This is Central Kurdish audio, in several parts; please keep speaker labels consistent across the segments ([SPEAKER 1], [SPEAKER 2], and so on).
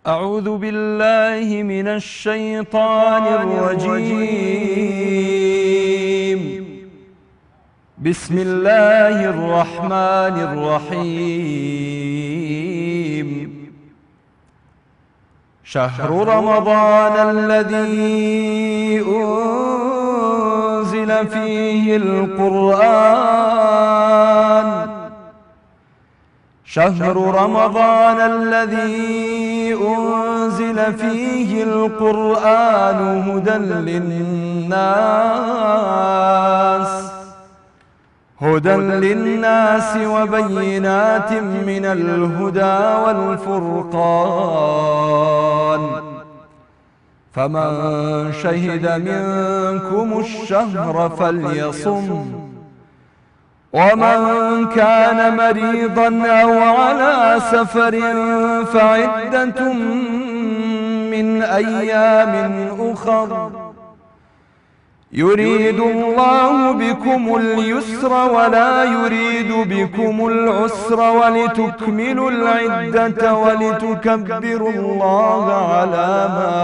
[SPEAKER 1] أعوذ بالله من الشيطان الرجيم. بسم الله الرحمن الرحيم. شهر رمضان الذي أنزل فيه القرآن شهر رمضان الذي أنزل فيه القرآن هدى للناس وبينات من الهدى والفرقان، فمن شهد منكم الشهر فليصم، ومن كان مريضا أو على سفر فعدة من أيام أخر، يريد الله بكم اليسر ولا يريد بكم العسر، ولتكملوا العدة ولتكبروا الله على ما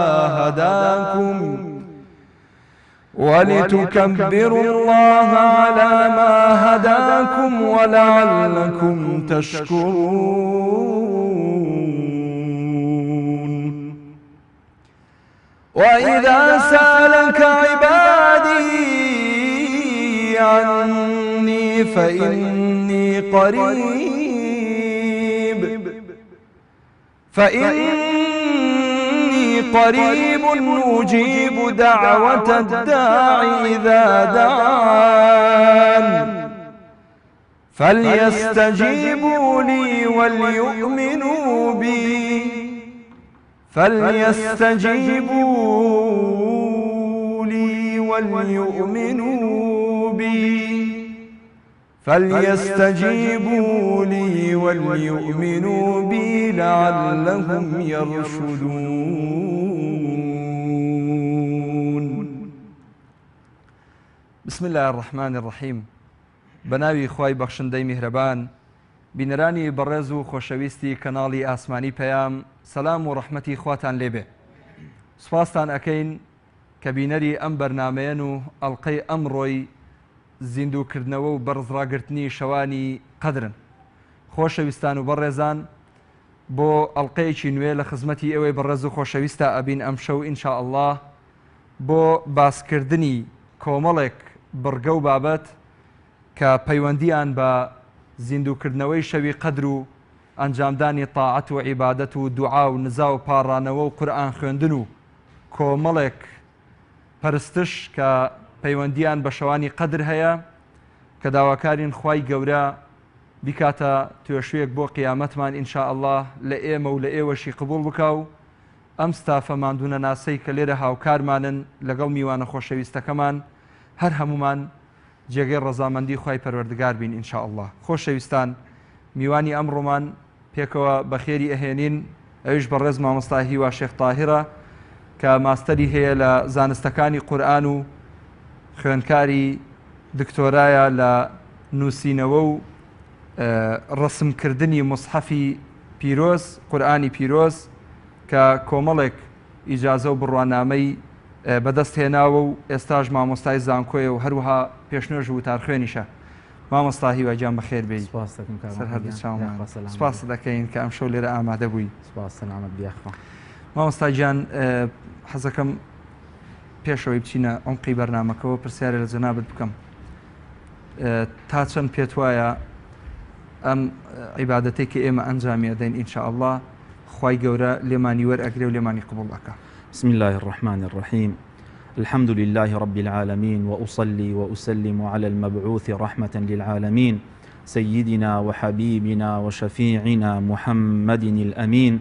[SPEAKER 1] هداكم ولعلكم تشكرون. وإذا سألك عبادي عني فإني قريب أجيب دعوة الداع إذا دعان، فليستجيبوا لي وليؤمنوا بي لعلهم يرشدون. بسم الله الرحمن الرحيم. بناوی خوای بەخشندەی میهرەبان، بینەرانی بەڕێز و خۆشەویستی کەناڵی ئاسمانی پەیام، سەلام و ڕەحمەتی خواتان لێبێ. سوپاستان ئەکەین کە بینەری ئەم بەرنامەیەن و ئەڵقەی ئەمڕۆی زیندووکردنەوە و بەرزڕاگرتنی شەوانی قەدرن. خۆشەویستان و بەڕێزان، بۆ ئەڵقەیەکی نوێ لە خزمەتی ئێوەی بەڕێز و خۆشەویستە ئەبین ئەم شەو ئینشا ئەڵڵاه بۆ باسکردنی کۆمەڵێک بڕگە و بابەت کە پەیوەندیان بە زیندووکردنەوەی شەوی قەدر و ئەنجامدانی تاعەت و عیبادەت و دوعا و نزا و پاڕانەوە و قورئان خوێندن و کۆمەڵێک پەرستش کە پەیوەندیان بە شەوانی قەدر هەیە، کە داواکارین خوای گەورە بیکاتە توێشویەک بۆ قیامەتمان ئینشا ئەڵڵاه لە ئێمە و لە ئێوەشی قبوڵ بکە و ئەم ستافە ماندوونە ناسەی کە لێرە هاوکارمانن لەگەڵ میوانە خۆشەویستەکەمان هەر هەمومان جێگەی ڕەزامەندی خوای پەروەردگار بین ئینشا ئەڵڵاه. خۆشەویستان، میوانی ئەمڕۆمان پێکەوە بەخێری ئەهێنین، ئەویش بەڕێز مامۆستا هیوا شێخ تاهیرە کە ماستەری هەیە لە زانستەکانی قورئان و خوێندکاری دکتۆرایە لە نووسینەوە و ڕسمکردنی موسحەفی پیرۆز، قورئانی پیرۆز، کە کۆمەڵێک ئیجازە و بڕوانامەی بەدەست هێناوە و ئێستاش مامۆستای زانکۆیە و هەروەها پێشنێژ و وتارخوێنیشە. مامۆستا هیوا گیان بەخێر بێی. سپاس دەکەین کە ئەم شەو لێرە ئامادە بووی. مامۆستا گیان، حەزەکەم پێشەوەی بچینە عمقی بەرنامەکەەوە پرسیارە لە جەنابەت بکەم. تا چەند پێت وایە ئەم عیبادەتێک کە ئێمە ئەنجامی ئەدەین ئینشا ئەڵڵاه خوای گەورە لێمانی وەرئەگرێ و لێمانی قبوڵ ئەکا؟
[SPEAKER 2] بسم الله الرحمن الرحيم. الحمد لله رب العالمين، وأصلي وأسلم على المبعوث رحمة للعالمين سيدنا وحبيبنا وشفيعنا محمد الأمين،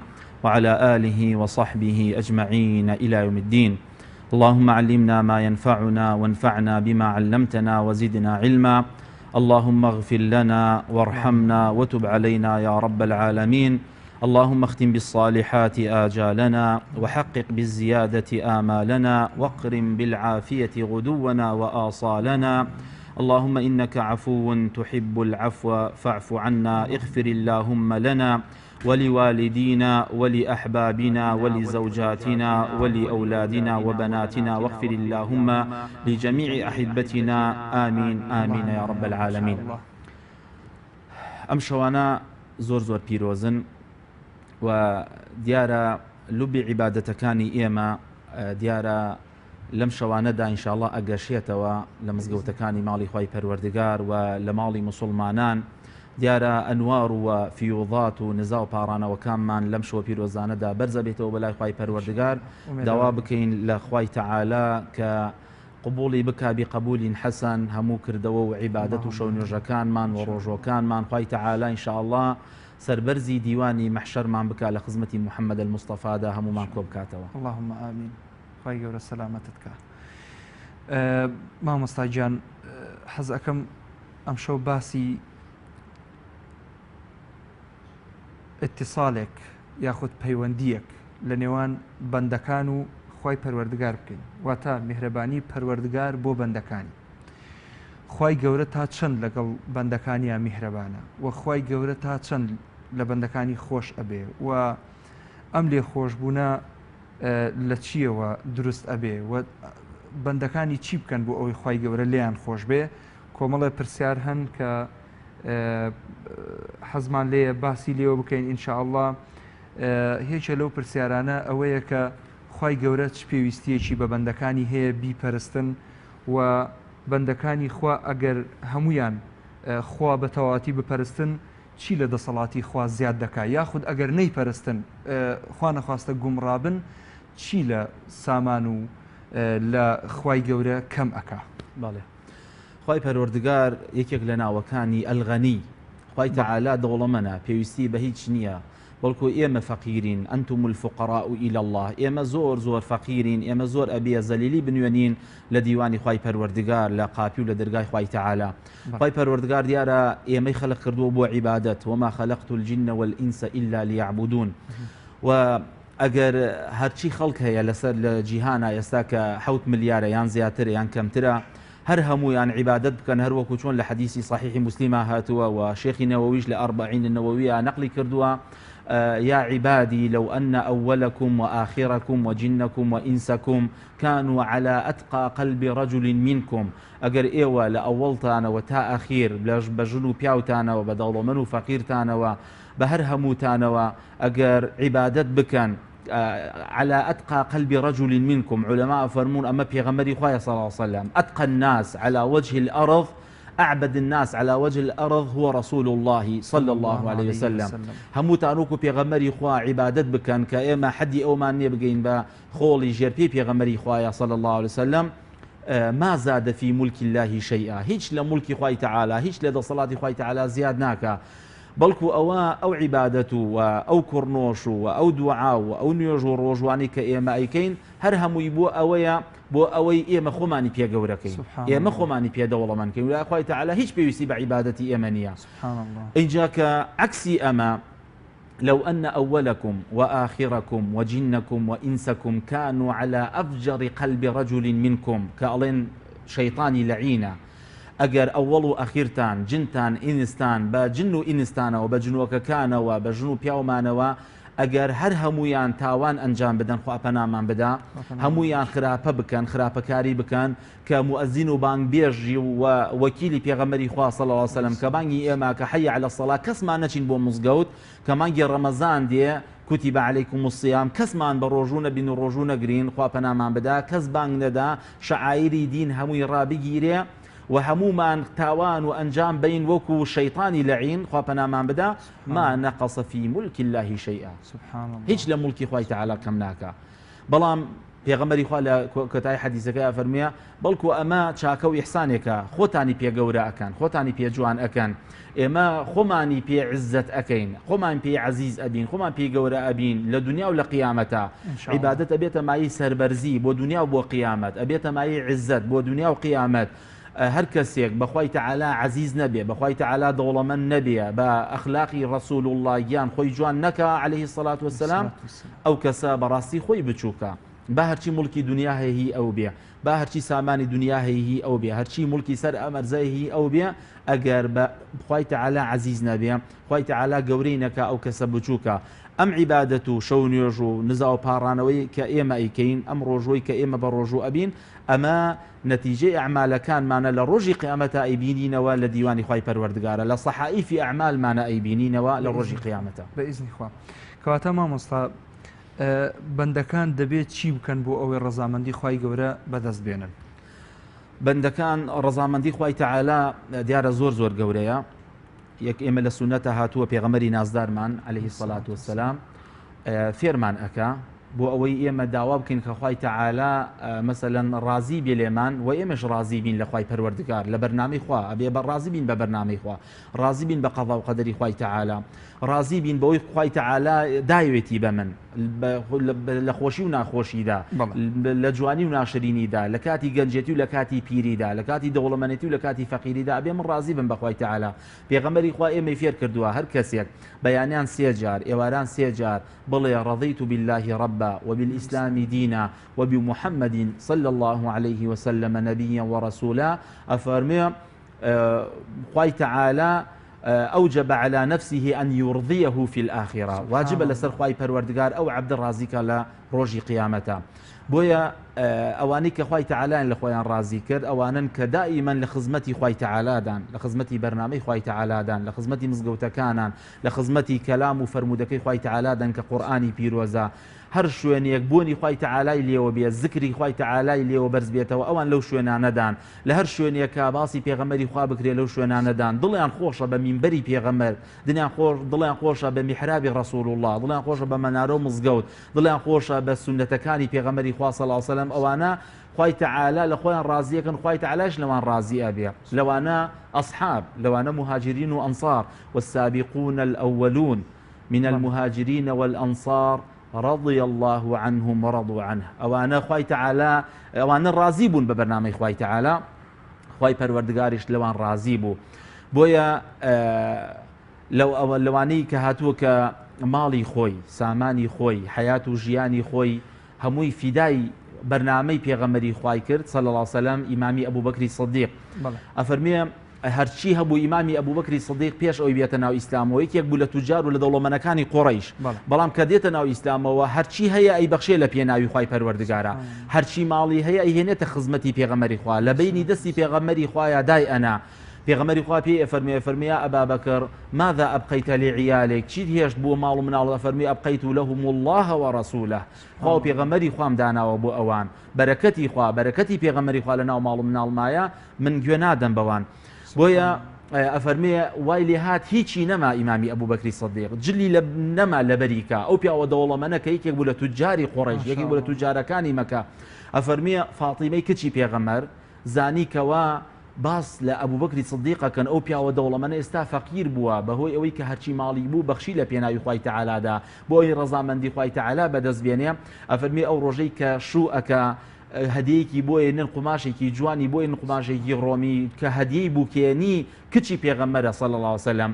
[SPEAKER 2] وعلى آله وصحبه أجمعين إلى يوم الدين. اللهم علمنا ما ينفعنا وانفعنا بما علمتنا وزدنا علما. اللهم اغفر لنا وارحمنا وتب علينا يا رب العالمين. اللهم اختم بالصالحات آجالنا، وحقق بالزيادة آمالنا، واقرم بالعافية غدونا وآصالنا. اللهم إنك عفو تحب العفو فاعف عنا، اغفر اللهم لنا ولوالدينا ولأحبابنا ولزوجاتنا ولأولادنا وبناتنا، واغفر اللهم لجميع أحبتنا، آمين آمين يا رب العالمين. ئەم شەوانە زۆر پیرۆزن و دیارە لوبی عیبادەتەکانی ئێمە دیارە لەم شەوانەدا ئینشاءڵڵا ئەگەشێتەوە لە مزگەوتەکانی ماڵی خوای پەروەردگار و لە ماڵی موسڵمانان. دیارە ئەنوار و فیوضات و نزا و پاڕانەوەکانمان لەم شەوە پیرۆزانەدا بەرزە بێتەوە بەلای خوای پەروەردگار. داوا بکەین لە خوای تەعالا کە قبولی بکا بقبول حەسەن هەموو کردەوە و عیبادەت و شەو نوێژەکانمان و ڕۆژۆکانمان. خوای تەعالا ئینشاءڵڵا سەربەرزی دیوانی مەحشەرمان بکا لە خزمەتی محەممەد المستەفادا هەمومان کۆ بکاتەوە.
[SPEAKER 1] اللهم ئامین. خوای گەورە سەلامەتت کە. مامۆستا گیان حەز ئەەکەم ئەم شەو باسی اتصالێک یاخود پەیوەندیەک لە نێوان بەندەکان و خوای پەروەردگار بکەین، واتە میهرەبانی پەروەردگار بۆ بەندەکانی. خوای گەورە تا چەند لەگەڵ بەندەکانیان میهرەبانە و خوای گەورە تا چەند لە بەندەکانی خۆش ئەبێ و ئەم لێ خۆشبوونە لە چیەوە دروست ئەبێ و بەندەکانی چی بکەن بۆ ئەوەی خوای گەورە لێیان خۆش بێ. کۆمەڵە پرسیار هەن کە حەزمان لێیە باسی لێوە بکەین ئینشاءڵڵا. هیچە لەو پرسیارانە ئەوەیە کە خوای گەورە چ پێویستیەکی بە بەندەکانی هەیە بیپەرستن و بەندەکانی خوا ئەگەر هەمویان خوا بە تەواتی بپەرستن چی لە دەسەڵاتی خوا زیاد دەکات، یاخود ئەگەر نەیپەرستن خوا نەخواستە گومڕابن چی لە سامان و لە خوای گەورە کەم ئەکا.
[SPEAKER 2] باڵێ خوای پەروەردگار یەکێک لە ناوەکانی ئەلغەنی، خوای تەعالا دەوڵەمەنە، پێویستی بە هیچ نییە، بەڵکو ئێمە فەقیرین، ئەنتم الفقراء إلى الله، ئێمە زۆر فەقیرین، ئێمە زۆر ئەبێ زەلیلی بنوێنین لە دیوانی خوای پەروەردگار لە قاپی و لە دەرگای خوای تەعالا. خوای پەروەردگار دیارە ئێمەی خەلق کردووە بۆ عیبادەت، وما خلقت الجن والإنس إلا ليعبدون. و ئەگەر هەرچی خەڵک هەیە لەسەر لە جیهانە ئێستا کە 7 ملیارە یان زیاتر یان کەمترە، هەر هەمویان عیبادەت بکەن، هەر وەکو چۆن لە حەدیثی صحیحی مسلمە هاتووە و شێخی نەوەویش لە 40 النەوەویە نەقلی کردووە: يا عبادي لو أن أولكم وآخركم وجنكم وإنسكم كانوا على أتقى قلب رجل منكم. أجر إيوة لأولتانا وتا أخير بجنو بياوتانا وبدولمن وفقيرتانا وبهرهموتانا وأجر عبادت بكن على أتقى قلب رجل منكم. علماء فرمون أما بيغمري خويا صلى الله عليه وسلم أتقى الناس على وجه الأرض، أعبد الناس على وجه الأرض هو رسول الله صلى الله عليه وسلم. همو تانوكو بيغمري خوا عبادت بكن كأما حدي أو ما نبغين با خولي جربي بيغمري خوايا صلى الله عليه وسلم ما زاد في ملك الله شيئا. هيش لملك خواي تعالى، هيش لدى صلاة خواي تعالى زيادناك، بەڵکو ئەو عیبادەت و ئەو کوڕنۆش و ئەو دوعا و ئەو نوێژ و ڕۆژوانی کە ئێمە ئەیکەین هەر هەمووی بۆ ئەوەیە بۆ ئەوەی ئێمە خۆمانی پێگەورەکەین، ئێمە خۆمانی پێدەوڵەمانکەین و خوای تەعالا هیچ پێویستی بە عیبادەتی ئێمە نییە. اینجا کە عەکسی ئەمە: لو أن أولكم وآخركم وجنكم وإنسكم كانوا على أفجر قلب رجل منكم، كأڵێن شەیطانی لەعینە، ئەگەر ئەوەڵ و ئەخیرتان، جنتان، ئینستان، بە جن و ئینستانەوە بە جنۆکەکانەوە بە ژن و پیاومانەوە ئەگەر هەر هەمویان تاوان ئەنجام بدەن خوا پەنامان بدا، هەمویان خراپە بکەن، خراپەکاری بکەن، کە موەزین و بانگبێژی و وەکیلی پێغەمبەری خوا صلی الله علیه وسلم کە بانگی ئێمە کە حەی عەلە الصەڵا کەسمان نەچین بۆ مزگەوت، کە مانگی ڕەمەزان دێ كتب عليكم الصيام، كسمان بروجون بين روجون جرين خوا پەنامان بدا، کەس بانگ نەدا، شعائری دین هەمووی ڕابگیرێ و هەمومان تاوان و ئەنجام بین وەکو شەیطانی لەعین خوا پەنامان بدا، ما نقص في ملك الله شيئا. هیچ لە ملکی خوای تەعالا کەم ناکا. بەڵام پێغەمبەری خوا لە کۆتایی حەدیثەکەی فەرموویە بەڵکو ئەمە چاکە و ئیحسانێکە، خۆتانی پێ گەورە ئەکەن، خۆتانی پێ جوان ئەکەن، ئێمە خۆمانی پێ عزت ئەکەین، خۆمان پێ عەزیز ئەبین، خۆمان پێ گەورە ئەبین لە دنیا و لە قیامەتە. عیبادەت ئەبێتە مای سەربەرزی بۆ دنیا و بۆ قیامەت، ئەبێتە مای عزت بۆ دنیا و قیامەت. هەر کەسێک بەخوای تەعالا عەزیز نەبێ، بەخوای تەعالا دەوڵەمەند نەبێ، بە ئەخلاقی ڕەسوول الله گیان خۆی جوان نەکا عەلەیهی سەڵات وەسەلام، ئەو کەسە بەڕاستی خۆی بچووکە. با هەرچی مڵکی دنیا هەیە هی ئەو بێ، با هەرچی سامانی دنیا هەیە هی ئەو بێ، هەرچی مڵکی سەر ئەمەرزای هی ئەو بێ، ئەگەر بە خوای تەعالی عەزیز نەبێ، خوای تەعالی گەورەی نەکا ئەو کەسە بچووکە. ئەم عیبادەت و شەو نوێژ و نزا و پاڕانەوەی کە ئێمە ئەیکەین، ئەم ڕۆژوەی کە ئێمە بە ڕۆژوو ئەبین، ئەمە نەتیجەی ئەعمالەکانمانە لە ڕۆژی قیامەتە ئەیبینینەوە لە دیوانی خوای پەروەردگارە، لە سەحائیفی ئەعمالمانە ئەیبینینەوە لە ڕۆژی قیامەتە
[SPEAKER 1] بە ئیزنی خوا. کەواتە مامۆستا بەندەکان دەبێت چی بکەن بۆ ئەوەی ڕەزامەندی خوای گەورە بەدەست بێنن؟
[SPEAKER 2] بەندەکان ڕەزامەندی خوای تەعالی دیارە زۆر زۆر گەورەیە. یەک ئێمە لە سونەتە هاتووە پێغەمبەری نازدارمان عەلەیهی سەڵات وەسەلام فێرمان ئەکا بۆ ئەوەی ئێمە داوا بکەین کە خوای تەعالی مەسەلەن ڕازی بێ لێمان و ئێمەش ڕازی بین لە خوای پەروەردگار لە بەرنامەی خوا، ئەبێ بە ڕازی بین بە بەرنامەی خوا، ڕازی بین بە قەضا و قەدەری خوای تەعالی، ڕازی بین بەوەی خوای تەعالی دایوێتی بە من لە خۆشی و ناخۆشیدا، لە جوانی و ناشرینیدا، لە کاتی گەنجێتی و لە کاتی پیریدا، لە کاتی دەوڵەمەندێتی و لە کاتی فەقیریدا، ئەبێ من ڕازی بم بە خوای تەعالی. پێغەمبەری خوا ئێمەی فێر کردووە هەر کەسێک بەیانیان سێ جار ئێواران سێ جار بڵێ ڕەضیت بالله ربا وبالإسلام دينا وبمحمد صلى الله عليه وسلم نبيا ورسولا، أفرمي خوای تەعالی أوجب على نفسه أن يرضيه في الآخرة، واجب لسر خوای پەروەردگار أو عبد الرازي لا روجي قيامته. بۆیە ئەوانەی کە خوای تەعالیان لە خۆیان ڕازی کرد ئەوانن کە دائیمەن لە خزمەتی خوای تەعالادان، لە خزمەتی بەرنامەی خوای تەعالادان، لە خزمەتی مزگەوتەکانان، لە خزمەتی کەلام و فەرمودەکەی خوای تەعالادان کە قورئانی پیرۆزە، هەر شوێنێک بۆنی خوای تەعالای لێوە بێ، ذکری خوای تەعالای لێوە بەرز بێتەوە، ئەوان لەو شوێنانەدان، لە هەر شوێنێکە باسی پێغەمبەری خوا بکرێ لەو شوێنانەدان، دڵیان خۆشە بە مینبەری پێغەمبەر، دڵیان خۆشە بە میحرابی ڕەسوول الله، دڵیان خۆشە بە مەنارە و مزگەوت، دڵیان خۆشە بە سونەتەکانی پێغەمبەری خوا صلی الله علیه و سلم، ئەوانە خوای تەعالی لە خۆیان ڕازیەکەن، خوای تەعالیش لەوان ڕازی ئەبێ، لەوانە ئەصحاب، لەوانە مهاجرین و ئەنصار، والسابقون الأولون من المهاجرين والأنصار رضي الله عنهم ورضوا عنه، أوانا خوای تەعالی ئەوانە ڕازی بوون بە بەرنامەی خوای تەعالی، خوای پەروەردگاریش لەوان ڕازی بوو. بۆیە لەوانەی کە هاتووە کە ماڵی خۆی، سامانی خۆی، حیات و ژیانی خۆی هەمووی فیدای بەرنامەی پێغەمبەری خوای کرد صلی الله علیه و سلم، ئیمامی ئەبوبەکری سیدیق ئەفەرمێ هەرچی هەبوو ئیمامی ئەبوبەکری سیدیق پێش ئەوی بێتە ناو ئیسلامەوە، یەکێک بوو لە توجار و لە دەوڵەمەندەکانی قوڕەیش، بەڵام کە دێتە ناو ئیسلامەوە هەرچی هەیە ئەیبەخشێ لە پێناوی خوای پەروەردگارە، هەرچی ماڵی هەیە ئەیهێنێتە خزمەتی پێغەمبەری خوا، لە بینی دەستی پێغەمبەری خوایە دای ئەنا. پێغەمبەری خوا پێی ئەفەرمێ ئەبا بەکر ماذا أبقيت لعيالك، چیت هێشت بۆ ماڵ و مناڵ؟ ئەفەرمێ ئەبقەیت لهم الله ورسوله، خوا و پێغەمبەری خوام داناوە بۆ ئەوان، بەرەکەتی خوا، بەرەکەتی پێغەمبەری خوا لە ناو ماڵ و مناڵمایە، من گوێ نادەم بەوان. بۆیە ئەفەرمێ وای لێ هات هیچی نەما ئیمامی ئەبوبەکری سیدیق، جلی نەما لەبەریکە، ئەو پیاوە دەوڵەمەندە کە یەکێک بوو لە توجاری قوڕەیش، یەکێک بوو لە توجارەکانی مەکە. ئەفەرمێ فاتیمەی کچی پێغەمبەر زانی کەوا باس لە ئەبوبەکری سیدیقەکەن، ئەو پیاوە دەوڵەمەندە ئێستا فەقیر بووە بەهۆی ئەوەی کە هەرچی ماڵی بوو بەخشی لە پێناوی خوای تەعالادا، بۆ ئەوی ڕەزامەندی خوای تەعالا بەدەست بێنێ. ئەفەرمێ ئەو ڕۆژەی کە شوئەکە هەدیەیەکی بۆ هێنن، قوماشێکی جوانی بۆ هێنن، قوماشێکی ڕۆمی کە هەدیەی بووکێنی کچی پێغەمبەرە صلی الله علیه و سلم،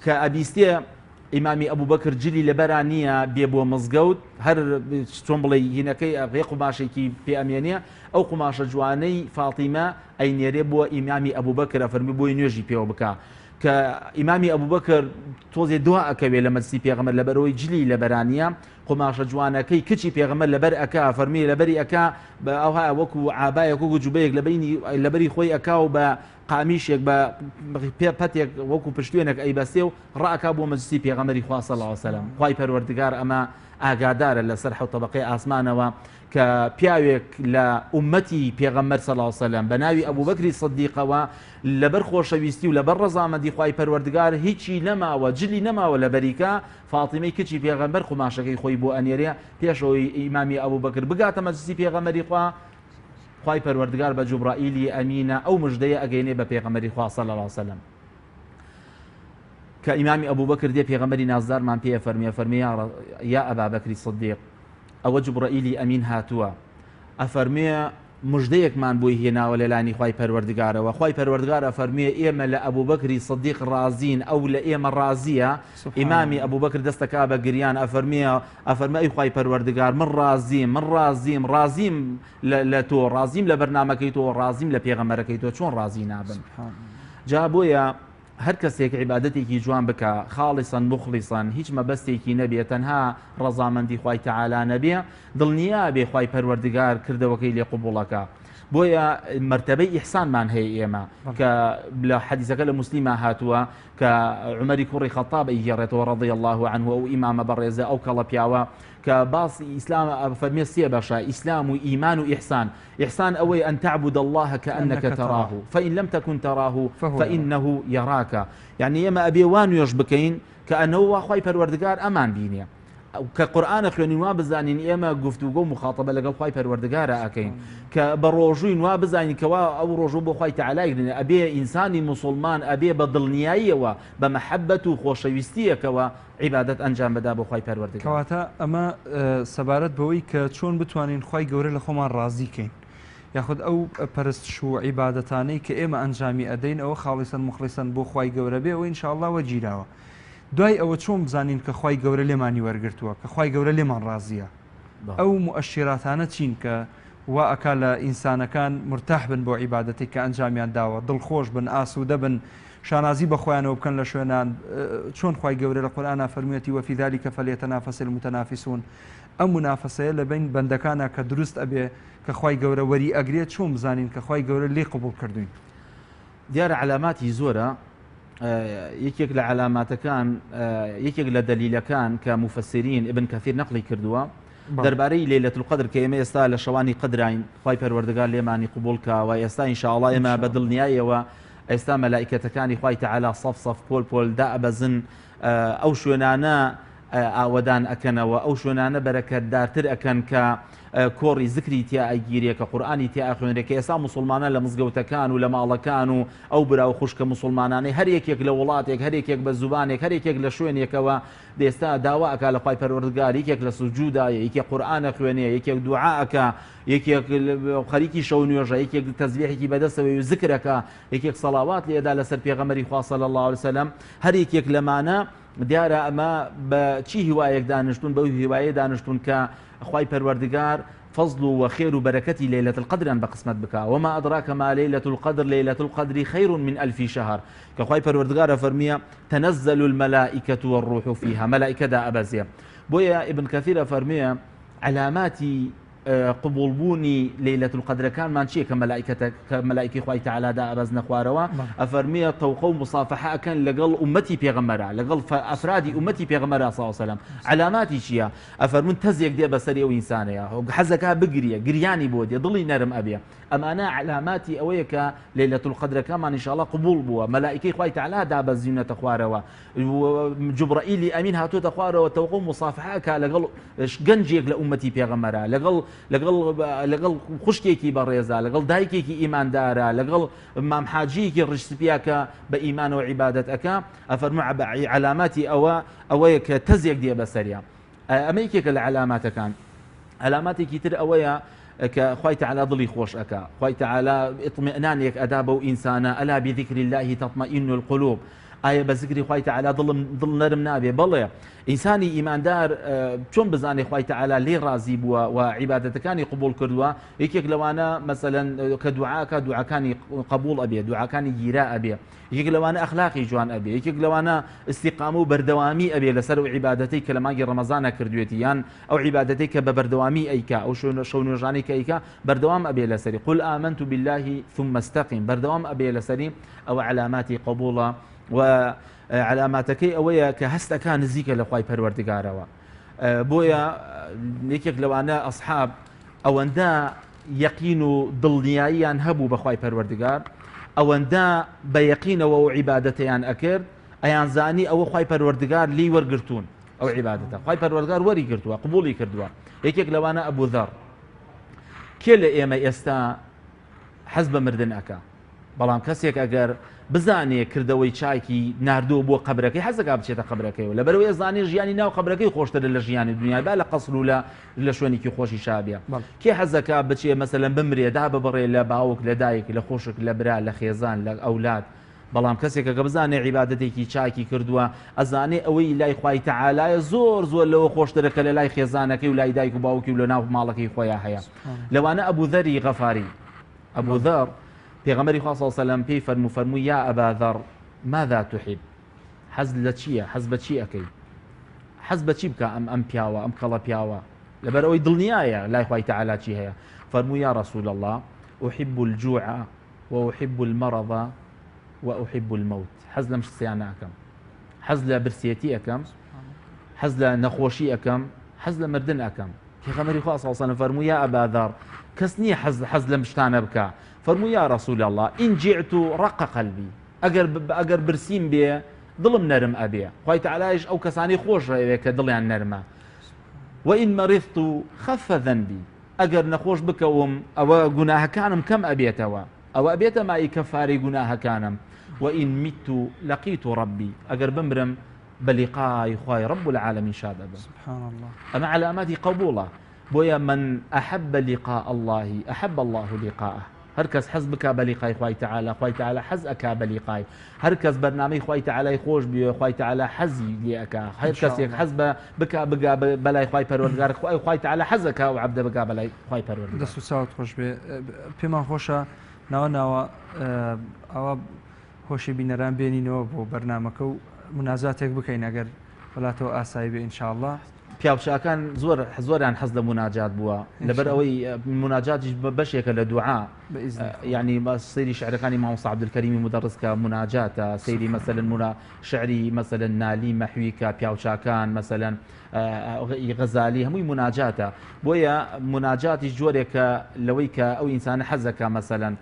[SPEAKER 2] کە ئەبیستێ ئیمامی ئەبوبەکر جلی لەبەران نییە بێ بۆ مزگەوت، هەر چۆن بڵێ هینەکەی ئەغێ قوماشێکی پێ ئەمێنێ، ئەو قوماشە جوانەی فاتیمە ئەینێرێ بۆ ئیمامی ئەبوبەکر، ئەفەرمی بۆی نوێژی پێوە بکە، کە ئیمامی ئەبوبەکر تۆزێ دوا ئەکەوێ لە مەجلیسی پێغەمبەر لەبەرەوەی جلی لەبەرانیە، قوماشە جوانەکەی کچی پێغەمبەر لەبەر ئەکا، فەرمی لەبەری ئەکا بە ئەوها وەکو عابایەک وەکو جوبەیەک لەبەری خۆی ئەکا و بە قامیشێک بە پەتێک وەکو پشتوێنێک ئەیبەستێ و ڕائەکا بۆ مەجلیسی پێغەمبەری خوا صلی الله علیه و سلم. خوای پەروەردگار ئەمە ئاگادارە لەسەر حەوت طەبەقەی ئاسمانەوە کە پیاوێک لە ئومەتی پێغەمبەر صلی الله علیه و سلم بە ناوی ئەبوبەکری سیدیقەوە لەبەر خۆشەویستی و لەبەر ڕەزامەندی خوای پەروەردگار هیچی نەماوە، جلی نەماوە لەبەریکە فاتیمەی کچی پێغەمبەر قوماشەکەی خۆی بۆ ئەنێرێ پێشەوەی ئیمامی ئەبوبەکر بگاتە مەجلیسی پێغەمبەری خوا، خوای پەروەردگار بە جوبرائیلی ئەمینە ئەو مژدەیە ئەگەینێ بە پێغەمبەری خوا صلی الله علیه و سلم. کە ئیمامی ئەبوبەکر دێ پێغەمبەری نازدارمان پێ فەرمێ یا ئەبا بەکری سیدیق، ئەوە جوبرائیلی ئەمین هاتووە، ئەفەرمێ مژدەیەکمان بۆی هێناوە لە لانی خوای پەروەردگارەوە. خوای پەروەردگارە فەرمیێ ئێمە لە ئەبوبەکری سەدیق ڕازین، ئەو لە ئێمە ڕازیە. ئیمامی ئەبوبەکر دەستەکا بە گریان ئەفەرمێ ئەی خوای پەروەردگار من ڕازیم لە تۆ، ڕازیم لە بەرنامەکەی تۆ، ڕازیم لە پێغەمبەرەکەی تۆ، چۆن ڕازی نابن؟ جا بۆیە هەر کەسێک عیبادەتێکی جوان بکە خاڵیسەن مخلیسەن، هیچ مەبەستێکی نەبێ، تەنها ڕەزامەندی خوای تەعالا نەبێ، دڵنیا بێ خوای پەروەردگار کردەوەکەی لێ قبوڵەکە. بۆیە مرتبەی ئیحسانمان هەیە ئێمە کە لە حەدیثەکە لە موسلیمە هاتووە کە عومەری کوڕی خەتاب ئەیگێڕێتەوە ڕەضی الله عنه ئەو ئیمامە بەڕێزە ئەو کەڵە پیاوە کە باسی ئیسلام فەرمێ سێ بەشە: ئیسلام و ئیمان و ئیحسان. ئیحسان ئەوەی ئەن تعبد الله كأنك تراه فإن لم تكن تراه فإنه يراك. يعني ئێمە ئەبێ وان نوێژ بکەین کە ئەنەوە خوای پەروەردگار ئەمان بینێ، کە قورئانە خوێنین وا بزانین ئێمە گفتوگۆ و مخاطبە لەگەڵ خوای پەروەردگارە ئەکەین، کە بە ڕۆژووین وا بزانین کەوا ئەو ڕۆژوو بۆ خوای تەعالای گرنە. ئەبێ ئینسانی موسڵمان ئەبێ بە دڵنیاییەوە بە مەحەبەت و خۆشەویستیەکەوە عیبادەت ئەنجام بەدا بۆ خوای پەروەردگار.
[SPEAKER 1] کەواتە ئەمە سەبارەت بەوەی کە چۆن بتوانین خوای گەورە لە خۆمان ڕازیکەین، یاخود ئەو پەرستش و عیبادەتانەی کە ئێمە ئەنجامی ئەدەین ئەوە خاڵیسەن مخلیسەن بۆ خوای گەورە بێ، ئەوە ئینشاءالله وەگیراوە. دوای ئەوە چۆن بزانین کە خوای گەورە لێمانی وەرگرتووە، کە خوای گەورە لێمان ڕازیە؟ ئەو مؤشراتانە چین کە وا ئەکا لە ئینسانەکان مرتاح بن بۆ عیبادەتێک کە ئەنجامیان داوە، دڵخۆش بن، ئاسوودە بن، شانازی بە خۆیانەوە بکەن لە شوێنان. چۆن خوای گەورە لە قورئانە فەرموویەتی وەفی ذەلیکە فەلیەتەنافەس المتەنافسون. ئەم منافەسەیە لە بین بەندەکانە کە دروست ئەبێ کە خوای گەورە وەری ئەگرێت، چۆن بزانین کە خوای گەورە لێ قبوڵ کردوین؟
[SPEAKER 2] دیارە علاماتی زۆرە. یەکێک لە علاماتەکان، یەکێک لە دەلیلەکان کە مفەسرین ابن کەثیر نەقلی کردووە دەربارەی لەیلەتول قەدر کە ئێمە ئێستا لە شەوانی قەدراین، خوای پەروەردگار لێمانی قبوڵکە و ئێستا ئینشاءالله ئێمە بە دڵنیاییەوە ئێستا مەلائیکەتەکانی خوای تەعالا سەف سەف پۆل پۆل دائبەزن، ئەو شوێنانە ئاوەدان ئەکەنەوە، ئەو شوێنانە بەرەکەتدارتر ئەکەن کە کۆڕی زکری تیا ئەگیرێ، کە قورئانی تیا ئەخوێنرێ، کە ئێستا موسڵمانە لە مزگەوتەکان و لە ماڵەکان و ئەو برا و خوشکە موسڵمانانەی هەر یەکێک لە وڵاتێک، هەر یەکێک بە زوبانێک، هەر یەکێک لە شوێنێکەوە ئێستا داوا ئەکا لە خوای پەروەردگار، یەکێک لە سوجودایە، یەکێک قورئانە خوێنێ، یەکێک دوعا ئەکا، یەکێک خەریکی شەو نوێژە، یەکێک تەسبیحێکی بەدەستەوەی و زکرەکە، یەکێک سەڵاوات لێدا لەسەر پێغەمبەری خوا صلی الله علیه وسلم. هەر یەکێک لەمانە دیارە ئەمە بە چی هیوایەک دانیشتون، بەو هیوایە دانیشتون کە خوای پەروەردگار فضل وخير وبركة ليلة القدر أن بقسمت بك. وما أدراك ما ليلة القدر، ليلة القدر خير من 1000 شهر. كخواي پروردگار فرمية تنزل الملائكة والروح فيها، ملائكة دا أبازية. بويا ابن كثير فرمية علاماتي قبول بوني ليلة القدر كان مانشي كملائكة خوي تعالى دا أبازنا خواروا أفرمية توقو مصافحة كان لقل أمتي بيغمرة، لقل أفرادي أمتي بيغمرة صلى الله عليه وسلم. علاماتي شيا أفرمون تزيق دي بسرية وإنسانية حزكها بقرية قرياني بودي ضلي نرم أبيا. أما أنا علاماتي أويك ليلة القدر كمان إن شاء الله قبول بوا، ملائكة خوي تعالى دا أبازينة خواروا، جبرائيل أمين هاتو تخواروا توقو مصافحة لقل جنجيك لأمتي بيغمرة، لەگەڵ خوشکێکی بەڕێزە، لەگەڵ دایکێکی ئیماندارە، لەگەڵ مامحاجیەکی ڕشتپیاکە بە ئیمان و عیبادەت ئەکا. ئەفەرموو علاماتی ئەوەیە کە تەزێک دێ بەسەریە. ئەمە یەکێکە لە علاماتەکان. علاماتێکی تر ئەوەیە کە خوای تەعالا دڵی خۆش ئەکا، خوای تەعالا ئیطمئنانێک ئەدا بەو ئینسانە. ئەلا بذیکری الله تطمئن القلوب. ئایا بە زیکری خوای تەعالا دڵ نەرم نابێ؟ بەڵێ. ئینسانی ئیماندار چۆن بزانێ خوای تەعالا لێ ڕازی بووە و عیبادەتەکانی قبول کردووە؟ یەکێک لەوانە مەسەلەن کە دوعاکانی قبول ئەبێ، دوعاکانی گیرا ئەبێ، یەکێک لەوانە ئەخلاقی جوان ئەبێ، یەکێک لەوانە استیقامە و بەردەوامی ئەبێ لەسەر ئەو عیبادەتەی کە لە مانگی ڕەمەزانە کردوێتی، یان ئەو عیبادەتەی کە بە بەردەوامی ئەیکا، ئەو شەو نوێژانەی کە ئەیکا بەردەوام ئەبێ لەسەری. قل آمنت بالله ثم استقم، بەردەوام ئەبێ لەسەری. ئەو علاماتی قبوڵە و علاماتەکەی ئەوەیە کە هەستەکان نزیکە لە خوای پەروەردگارەوە. بۆیە یەکێک لەوانە ئەصحاب ئەوەندە یەقین و دڵنیاییان هەبوو بە خوای پەروەردگار، ئەوەندە بە یەقینەوە و عیبادەتیان ئەکرد، ئەیان زانی ئەوە خوای پەروەردگار لی وەرگرتوون، ئەو عیبادەتە خوای پەروەردگار وەری گرتووە، قبوڵی کردووە. یەکێک لەوانە ئەبوو ذەر. کێ لە ئێمە ئێستا حەز بە مردن ئەکا؟ بەڵام کەسێک ئەگەر بزانێ کردەوەی چایکی نردووە بۆ قەبرەکەی حەزەکە بچێتە قەبرەکەیەوە لەبەرەوەی زانێ ژیانی ناو قەبرەکەی خۆشترە لە ژیانی دنیا با لە قەسر و لە شوێنێکی خۆشی شابێ کێ حەزەکە بچێ مەسەلەن بمرێدا ببڕێ لە باوک لە دایک لە خۆشک لە برا لە خێزان لە ئەولاد بەڵام کەسێکەکە بزانێ عیبادەتێکی چاکی کردووە ئەزانێ ئەوەی لای خوای تەعالایە زۆر زۆر لەوە خۆشترەکە لە لای خێزانەکەی و لای دایک و باوکی و لە ناو ماڵەکەی خۆیان هەیە لەوانە ئەبوو ذەری غەفاری ئەبوو ذەر پێغەمبەری خوا صلی الله علیه و سلم پێی فەرموو یا ئەبا ذەر ماذا تحب حەز لە چییە حەز بە چی ئەەکەی حەز بە چی بکە ئەم پیاوە ئەم کەڵە پیاوە لەبەر ئەوەی دڵنیایە لای خوای تەعالا چی هەیە فەرموو یا رسول الله أحب الجوع وأحب المرض وأحب الموت حەز لەم شتیانە ئەەکەم حەز لە برسێتی ئەەکەم حەز لە نەخۆشی ئەەکەم حەز لە مردن ئەەکەم پێغەمبەری خوا صلی الله علیه و سلم فەرموو یا ئەبا ذەر کەس نییە حەز لەم شتانە بکە فەرموو یا رسول الله إن جعت رق قلبي ئەگەر برسیم بێ دڵم نەرم ئەبێ خوای تەعالایش ئەو کەسانی خۆش ڕێوێ کە دڵیان نەرمە وإن مرضت خف ذنبي ئەگەر نەخۆش بکەوم ئەوە گوناهەکانم کەم ئەبێتەوە ئەوە ئەبێتە مای کەفاری گوناهەکانم وإن مت لقيت ربي ئەگەر بمرم بلقاء خوای رب العالمين شاد أبا
[SPEAKER 1] سبحان الله
[SPEAKER 2] أما علامات قبوله بويا من أحب لقاء الله أحب الله لقاءه هركز حز بك بلقاء خوای تعالى خوای تعالى حز أكا بلقاء هركز برنامج خوای تعالى خوش بي خوای تعالى حز لأكا هركز حز بك بلاي خوای پروردگار خوای تعالى حز أكا وعبد بك بلاي خوای پروردگار
[SPEAKER 1] دەست و چاوت خۆش بێ پێمان خۆشە ناوە ئەوە خۆشی بینەران بێنینەوە بۆ بەرنامەکە و مناجاتێک بکەین ئەگەر وڵاتەوە ئاسایی بێ ئینشاءالله
[SPEAKER 2] پیاوچاکان زۆریان حەز لە مناجات بووە لەبەر ئەوەی مناجاتیش بەشێکە لە دوعا یعنی سەیری شعرەکانی مامۆستا عەبدولکەریمی مدەڕس کە مناجاتە سەیری مەسەلەن شعری مەسەلەن نالی مەحوی کە پیاوچاکان مەسەلەن غەزالی هەمووی مناجاتە بۆیە مناجاتیش جۆرێکە لەوەی کە ئەو ئینسانە حەزەکە مەسەلەن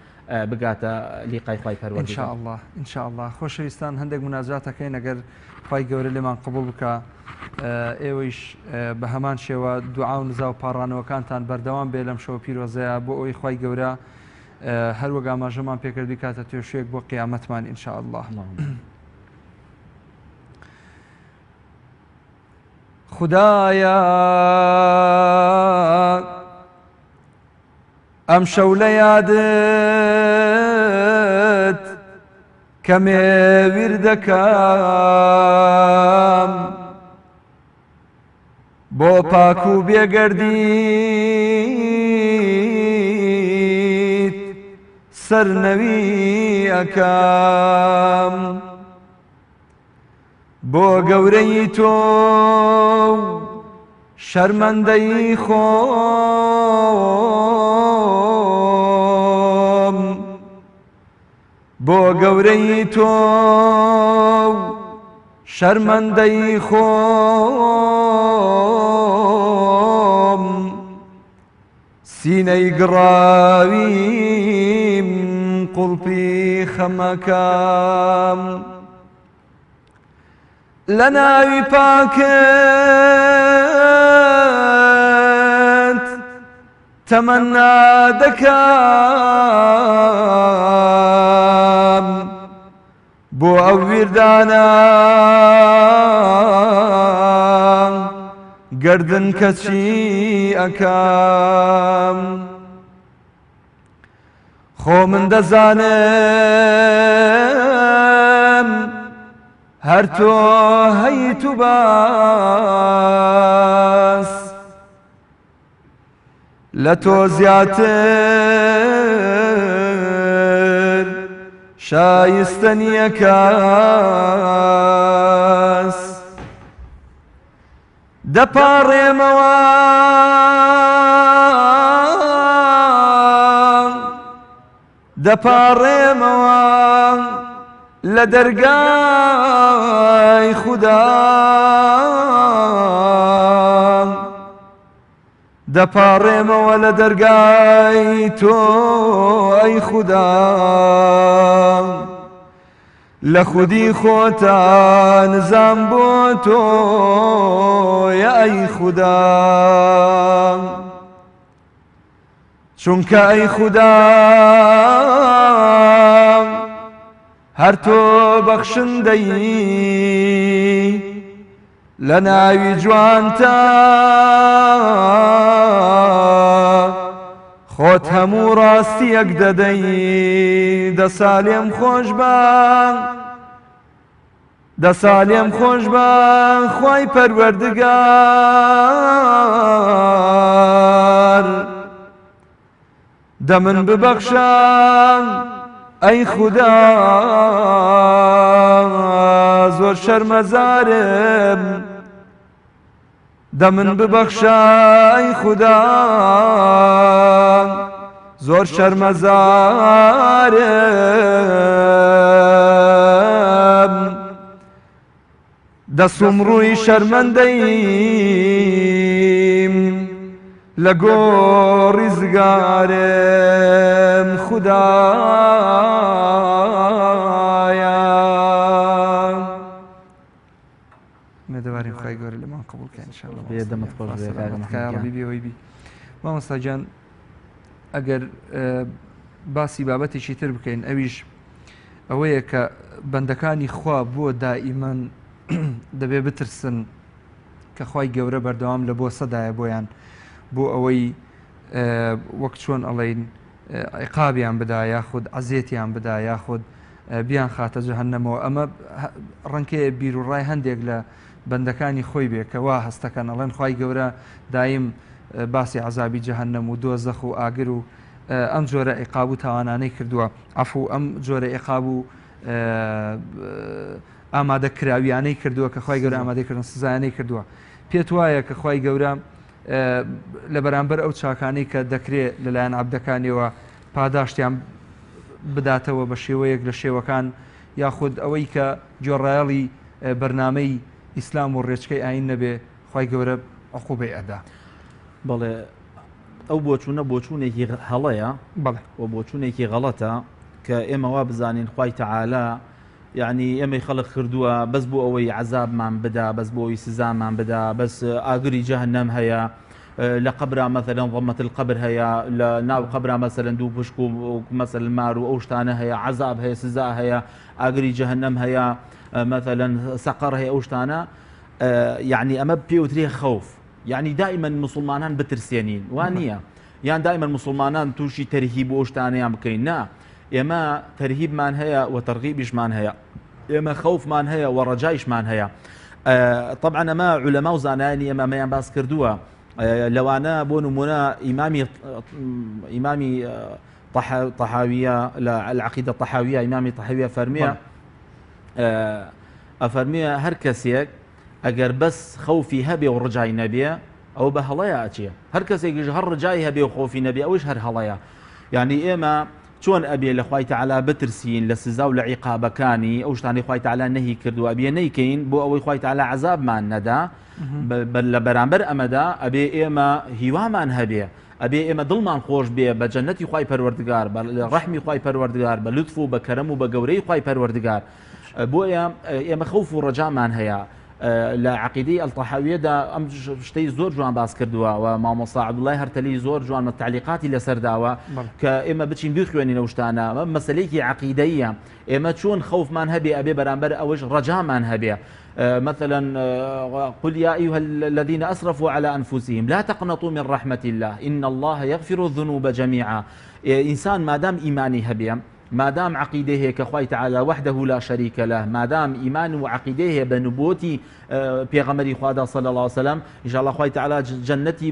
[SPEAKER 2] بگاتە لیقای خوای پەروەردگار
[SPEAKER 1] ئینشاءالله ئینشاءالله خۆشەویستان هەندێک مناجاتەکەین ئەگەر خوای گەورە لێمان قبول بکە ئێوەیش بە هەمان شێوە دوعا و نزا و پاڕانەوەکانتان بەردەوام بێ لەم شەوە پیرۆزەیە بۆ ئەوی خوای گەورە هەروەگا ئاماژەمان پێکردی کاتە توێشوێک بۆ قیامەتمان ئینشاءالله خدایە ئەم شەو لە یادت کەمێ ویردەکەم بۆ پاک و بێگەردیت سەرنەوی ئەکەم بۆ گەورەی تۆ شەرمەندەی خۆم بۆ گەورەی تۆ شەرمەندەی خۆم سینەی گڕاویم قوڵپی خەمەکەم لە ناوی پاکت تەمەنا دەکەم بۆ ئەو ویردانە گەردن کەچی ئەکەم خۆ من دەزانم هەر تۆ هەیت و باس لە تۆ زیاتر شایستە نییە کەس دەپاڕێمەوە لە دەرگای خودا دەپاڕێمەوە لە دەرگای تۆ ئەی خودا لە خودی خۆتە نزام بۆ تۆ ئەی خودا چونکە ئەی خودا هەر تۆ بەخشندەی لە ناوی جوانتە خۆت هەموو ڕاستیەک دەدەی دەسا لێم خۆش بە دەسا لێم خۆش بە خوای پەروەردگار دەمن ببەخشە ئەی خودا زۆر شەرمەزارم دەمن ببەخشە ئەی خودا زۆر شەرمەزارم دەسوم ڕووی شەرمەندەیم لە گۆڕی زگارم خودایە مێدەواریم خی گەورە لەمان قبولکە ئینشاءالله
[SPEAKER 2] بێدەمت خۆش بێ کاکە محەممەد
[SPEAKER 1] ڕەبی بێەوەی بی مامۆستا گیان ئەگەر باسی بابەتێکی تر بکەین ئەویش ئەوەیە کە بەندەکانی خوا بۆ دائیمەن دەبێ بترسن کە خوای گەورە بەردەوام لە بۆ سەدایە بۆیان بۆ ئەوەی وەک چۆن ئەڵێن عیقابیان بدا یاخود عەزیەتیان بدا یاخود بیان خاتە جەهەنەمەوە ئەمە ڕەنکەیە بیر و ڕای هەندێک لە بەندەکانی خۆی بێ کە وا هەستەکەن ئەڵێن خوای گەورە دایم باسی عەزابی جەهەنەم و دۆزەخ و ئاگر و ئەم جۆرە عیقاب و تاوانانەی کردووە عەفو ئەم جۆرە عیقاب و ئامادەکراویانەی کردووە کە خوای گەورە ئامادەکردن سزایانەی کردووە پێت وایە کە خوای گەورە لە بەرامبەر ئەو چاکانەی کە دەکرێت لەلایەن عەبدەکانیەوە پاداشتیان بداتەوە بە شێوەیەک لە شێوەکان یاخود ئەوەی کە گۆڕایەڵی بەرنامەی ئیسلام و ڕێچکەی ئاین نەبێ خوای گەورە عقوبەی ئەدا
[SPEAKER 2] بەڵێ ئەو بۆچوونە بۆچوونێکی هەڵەیە
[SPEAKER 1] بەڵێ
[SPEAKER 2] و بۆچوونێکی غەڵەتە کە ئێمە وا بزانین خوای تەعالا یعنی ئێمەی خەڵق کردووە بەس بۆ ئەوەی عەزابمان بدا بەس بۆ ئەوەی سزامان بدا بەس ئاگری جەهەنەم هەیە لە قبرا مثلا ضمة القبر هەیە لە ناو قبرا مثلا دوو پشک و مثلا مار و ئەو شتانە هەیە عەزاب هەیە سزا هەیە ئاگری جەهەنەم هەیە مثلا سەقەر هەیە ئەو شتانە یعنی ئەمە پێوترێ خەوف یعنی دائما مسلمانان بترسێنین وان نییە یان دائما مسلمانان تووشی تەرهیب و ئەو شتانەیان بکەین نا ئێمە تەرهیبمان هەیە و تەرغیبیشمان هەیە ئێمە خەوفمان هەیە و ڕەجایشمان هەیە طبعا ئەمە عولەما و زانایانی ئێمە ئەمەیان باس کردووە لەوانە بۆ نمونە ئیمامی طحاویە لە العقیدە طحاویە ئیمامی طحاویە ئەفەرمیە هەر کەسێک ئەگەر بەس خەوفی هەبێ و ڕجای نەبێ ئەو بە هەڵەیە ئەچێ هەر کەسێکیش هەر ڕجای هەبێ و خۆفی نەبێ ئەوش هەر هەڵەیە یعنی ئێمە چۆن ئەبێ لە خوای تەعالا بترسین لە سزا و لە عیقابەکانی ئەو شتانی خوای تەعالا نەهی کردووە ئەبێ نەیکەین بۆ ئەوەی خوای تەعالا عەزابمان نەدا لە بەرامبەر ئەمەدا ئەبێ ئێمە هیوامان هەبێ ئەبێ ئێمە دڵمان خۆش بێ بە جەنەتی خوای پەروەردگار بە ڕەحمی خوای پەروەردگار بە لوتف و بە کەرەم و بە گەورەی خوای پەروەردگار بۆیە ئێمە خەوف و ڕەجامان هەیە لە عقیدەی ئەڵتەحاویەدا ئەم شتەی زۆر جوان باس کردووە و مامۆستا عەبدوڵای هەرتەلی زۆر جوان تعلیقاتی لەسەر داوە کە ئێمە بچین بخوێنین ئەو شتانە مەسەلەیەکی عقیدەیە ئێمە چۆن خەوفمان هەبێ ئەبێ بەرامبەر ئەوەش ڕەجامان هەبێ مثلا قل يا أيها الذين أسرفوا على أنفسهم لا تقنطوا من رحمة الله إن الله يغفر الذنوب جميعا إنسان ما دام إيماني هبيا ما دام عقيده كخوي تعالى وحده لا شريك له ما دام إيمان وعقيده بنبوتي بيغمري خوادا صلى الله عليه وسلم إن شاء الله خوي تعالى جنتي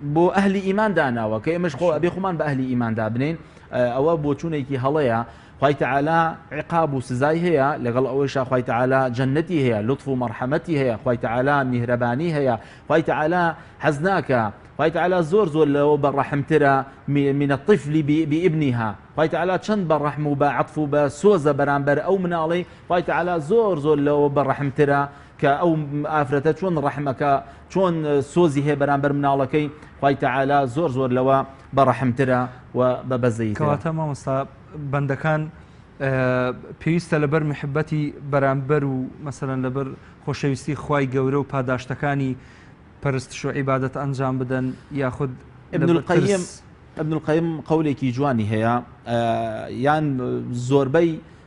[SPEAKER 2] بو أهل إيمان دانا وكيمش خو أبي خمان بأهل إيمان دابنين أو بو چونيكي هليا خوي تعالى عقاب وسزاي هي لقل أوشا خوي تعالى جنتي هي لطف ومرحمتي هي خوي تعالى مهرباني هي خوي تعالى حزناك خوي تعالى زور لو بالرحم ترى من الطفل بابنها خوي تعالى چند بالرحم وبعطف وبسوزة برامبر أو منالي خوي تعالى زور لو بالرحم ترى كأو آفرته شون رحمك شون سوزي هي برامبر منالكي خوي تعالى زور لو برحم ترى وببزي
[SPEAKER 1] كواتا ما مصاب بندكان پێویستە لەبەر محبەتی بەرامبەر و مەسەلەن لەبەر خۆشەویستی خوای گەورە و پاداشتەکانی پەرستش و عیبادەت ئەنجام بدەن یاخود
[SPEAKER 2] ابن القیم قولێکی جوانی هەیە یان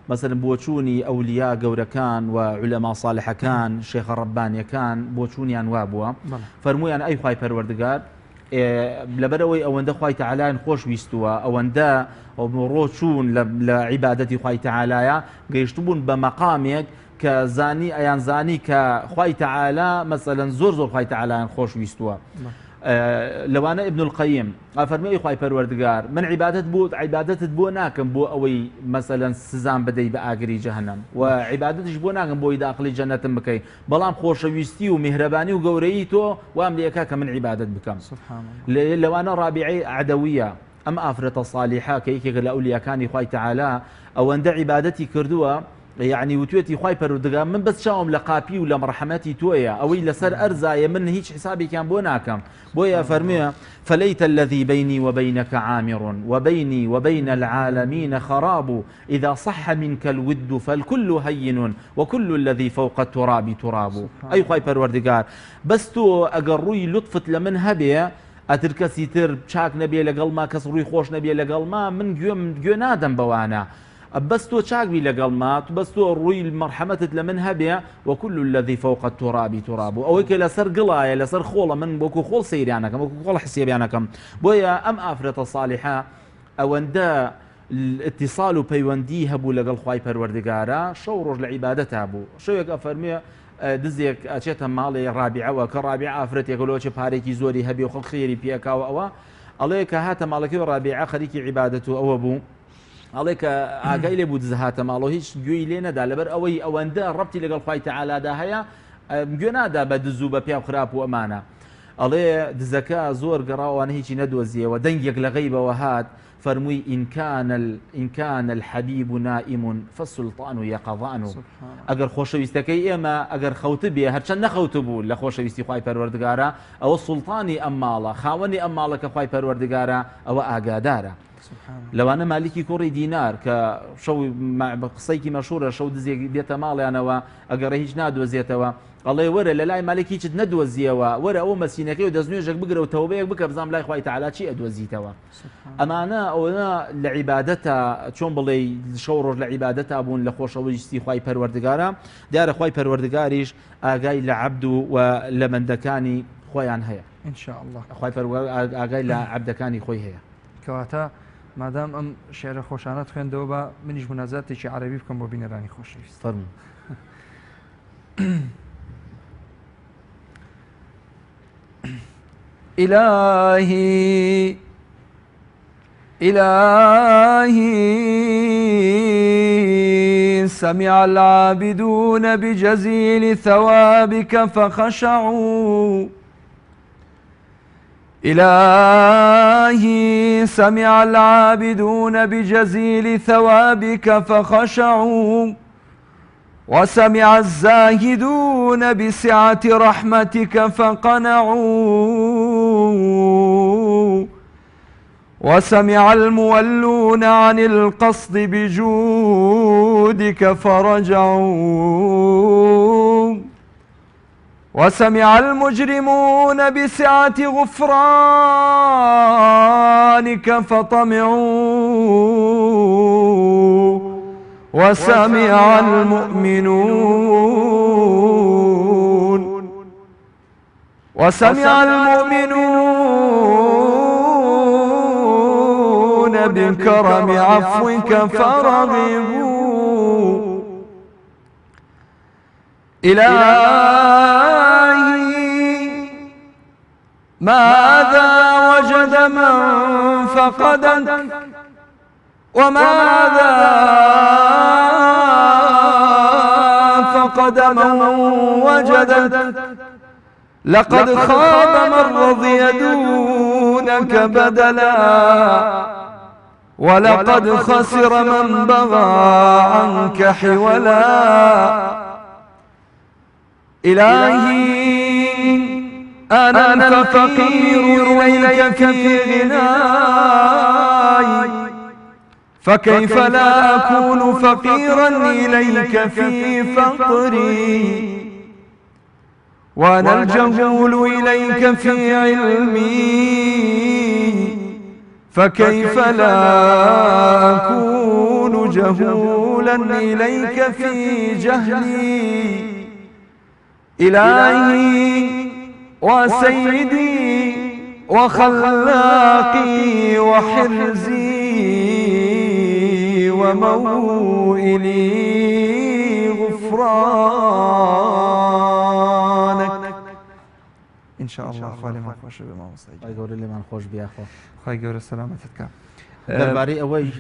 [SPEAKER 2] مثلا بۆچوونی ئەولیا گەورەکان و علەما صالحەکان شێخە ڕەبانیەکان بۆچوونیان وابووە فەرموویان ئەی خوای پەروەردگار لەبەرەوەی ئەوەندە خوای تەعالایان خۆش ویستووە ئەوەندە ڕۆچوون لە عیبادەتی خوای تەعالایە گەیشتبوون بە مەقامێک کە زانی ئەیان زانی کە خوای تەعالا مەسەلەن زۆر خی تەعالایان خۆش ویستووە لەوانە ابن القەیم ئەفەرمێ خوای پەروەردگار من عیبادەتت بۆ ناکەم بۆ ئەوەی مەسەلەن سزان بدەی بە ئاگری جەهەنەم و عیبادەتش بۆ ناکەم بۆی داخلی جەنەتم بکەی بەڵام خۆشەویستی و میهرەبانی و گەورەی تۆ وام لێکا کە من عیبادەت بکەم لەوانە ڕابعەی عەدەویە ئەم ئافرەتە صالیحە کە یەکێک لە ئەولیاکانی خوای تەعالا ئەوەندە عیبادەتی کردووە يعني وتوێتی خوای پەروەردگار من بەس چاوم لە قاپی و لە مەرحەمەتی تۆیە ئەوەی لەسەر ئەرزایە من هیچ حسابێکیان بۆ ناکەم بۆیە فەرموویە فليت الذي بيني وبينك عامر وبيني وبين العالمين خراب إذا صح منك الود فالكل هين وكل الذي فوق التراب تراب أي خوای پەروەردگار بەس تۆ ئەگەر ڕووی لطفت لە من هەبێ ئەتر کەسی تر چاک نەبێ لەگەڵ ما کەس ڕووی خۆش نەبێ لەگەڵ ما من گوێ نادەم بەوانە بەس تۆ چاکبی لەگەڵ ما بەس تۆ ڕووی مەرحەمەتت لە من هەبێ وكل الذي فوق التراب تراب ئەوەی کە لەسەر گڵایە لەسەر خۆڵە من بۆکو خۆڵ سەیرانەکەم وەکو خۆڵ حسێبیانەکەم بۆیە ئەم ئافرەتە صالیحە ئەوەندە اتصال و پەیوەندی هەبوو لەگەڵ خوای پەروەردگارە شەو ڕۆژ لە عیبادەتا بوو شەوێک ئەفەرمێ دزێک ئەچێتە ماڵی ڕابعەوە کە ڕابعە ئافرەتێکەوە پارێکی زۆری هەبێ و خەڵک خێری پێکاوە ئەوە ئەڵێ کە هاتە ماڵەکەی ڕابعە خەریکی عیبادەت و ئەوە بوو ئەڵێ کە ئاگای لێ بوو دزهاتە ماڵەوە هیچ گوێی لێ نەدا لەبەر ئەوەی ئەوەندە ڕەبتی لەگەڵ خوای تەعالادا هەیە گوێ نادا بە دز و بە پیا و خراپ و ئەمانە ئەڵێ دزەکە زۆر گەڕاوانە هیچی نەدۆزیەوە دەنگێک لە غەیبەوە هات فەرمووی إن كان الحبيب نائم فالسلطان يقظان ئەگەر خۆشەویستەکەی ئێمە ئەگەر خەوت بێ هەرچەند نەخەوت بوو لە خۆشەویستی خوای پەروەردگارە ئەوە سوڵتانی ئەم ماڵە خاوەنی ئەم ماڵەکە خوای پەروەردگارە ئەوە ئاگادارە لەوانە مالیکی کوڕی دینار کە شەو قسەیکی مەشهورە شەو دزێک بێتە ماڵیانەوە ئەگەڕە هیچ نادۆزێتەوە ئەڵێ وەرە لە لای مالێکی هیچت نەدۆزیەوە وەرە ئەوە مەسینەکەی و دەستنوێژێک بگرە و تەوبەیەک بکە بزانام لای خوای تەعالا چی ئەدۆزیتەوە ئەمانە ئەوە لە عیبادەتە چۆن بڵێ شەو ڕۆژ لە عیبادەتا بوون لە خۆشەویستی خوای پەروەردگارە دیارە خوای پەروەردگاریش ئاگای لە عەبد و لە بەندەکانی خۆیان هەیە
[SPEAKER 1] إن شاء الله
[SPEAKER 2] خوای پەروەردگار ئاگای لە عەبدەکانی خۆی هەیە
[SPEAKER 1] کەواتە مادام ئەم شێعرە خۆشانە خوێندەوە بە منیش منازاتێکی عەرەبی بکەم بۆ بینەرانی خۆشەویست
[SPEAKER 2] فەرموو
[SPEAKER 1] إلهي سمع العابدون بجزيل ثوابك فخشعوا إلهي سمع العابدون بجزيل ثوابك فخشعوا وسمع الزاهدون بسعة رحمتك فقنعوا وسمع المولون عن القصد بجودك فرجعوا وسمع المجرمون بسعة غفرانك فطمعوا وسمع المؤمنون بكرم عفوك فرغبوا إلهي ماذا وجد من فقدك وماذا فقد من وجدك لقد خاب من رضي دونك بدلا ولقد خسر من بغى عنك حولا إلهي أنا الفقير إليك في غناي فكيف لا أكون فقيرا إليك في فقري وأنا الجهول إليك في علمي فكيف لا أكون جهولا إليك في جهلي إلهي وسيدي وخلاقي وحرزي وموئلي غفرانك إن شاء الله. خالي ما خوش بما مستعجل
[SPEAKER 2] خی گەورە لێمان خۆش بیا خۆ
[SPEAKER 1] خی گەورە سەلامەتت
[SPEAKER 2] دەربارەی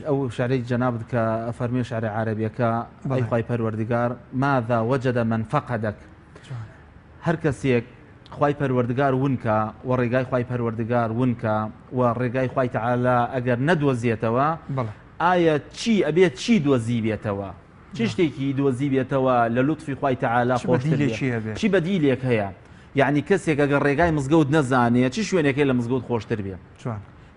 [SPEAKER 2] ئەو شعرەی جەنابت کە ئەفەرمێ شعرە عەرەبیەکە ئەی خی پەروەردگار ماذا وجد من فقدك هەر کەسێک خی پەروەردگار ونکە و ڕێگای خی پەروەردگار ونکە و ڕێگای خی تەعالا ئەگەر نەدۆزیێتەوە ئایا چی ئەبێت چی دۆزی بێتەوە چی شتێکی دۆزی بێتەوە لە لوتفی خی تەعالا خۆشتر چی بەدیلێک هەیە یعنی کەسێک ئەگەر ڕێگای مزگەوت نەزانێت چی شوێنێکی لە مزگەوت خۆشتر بێ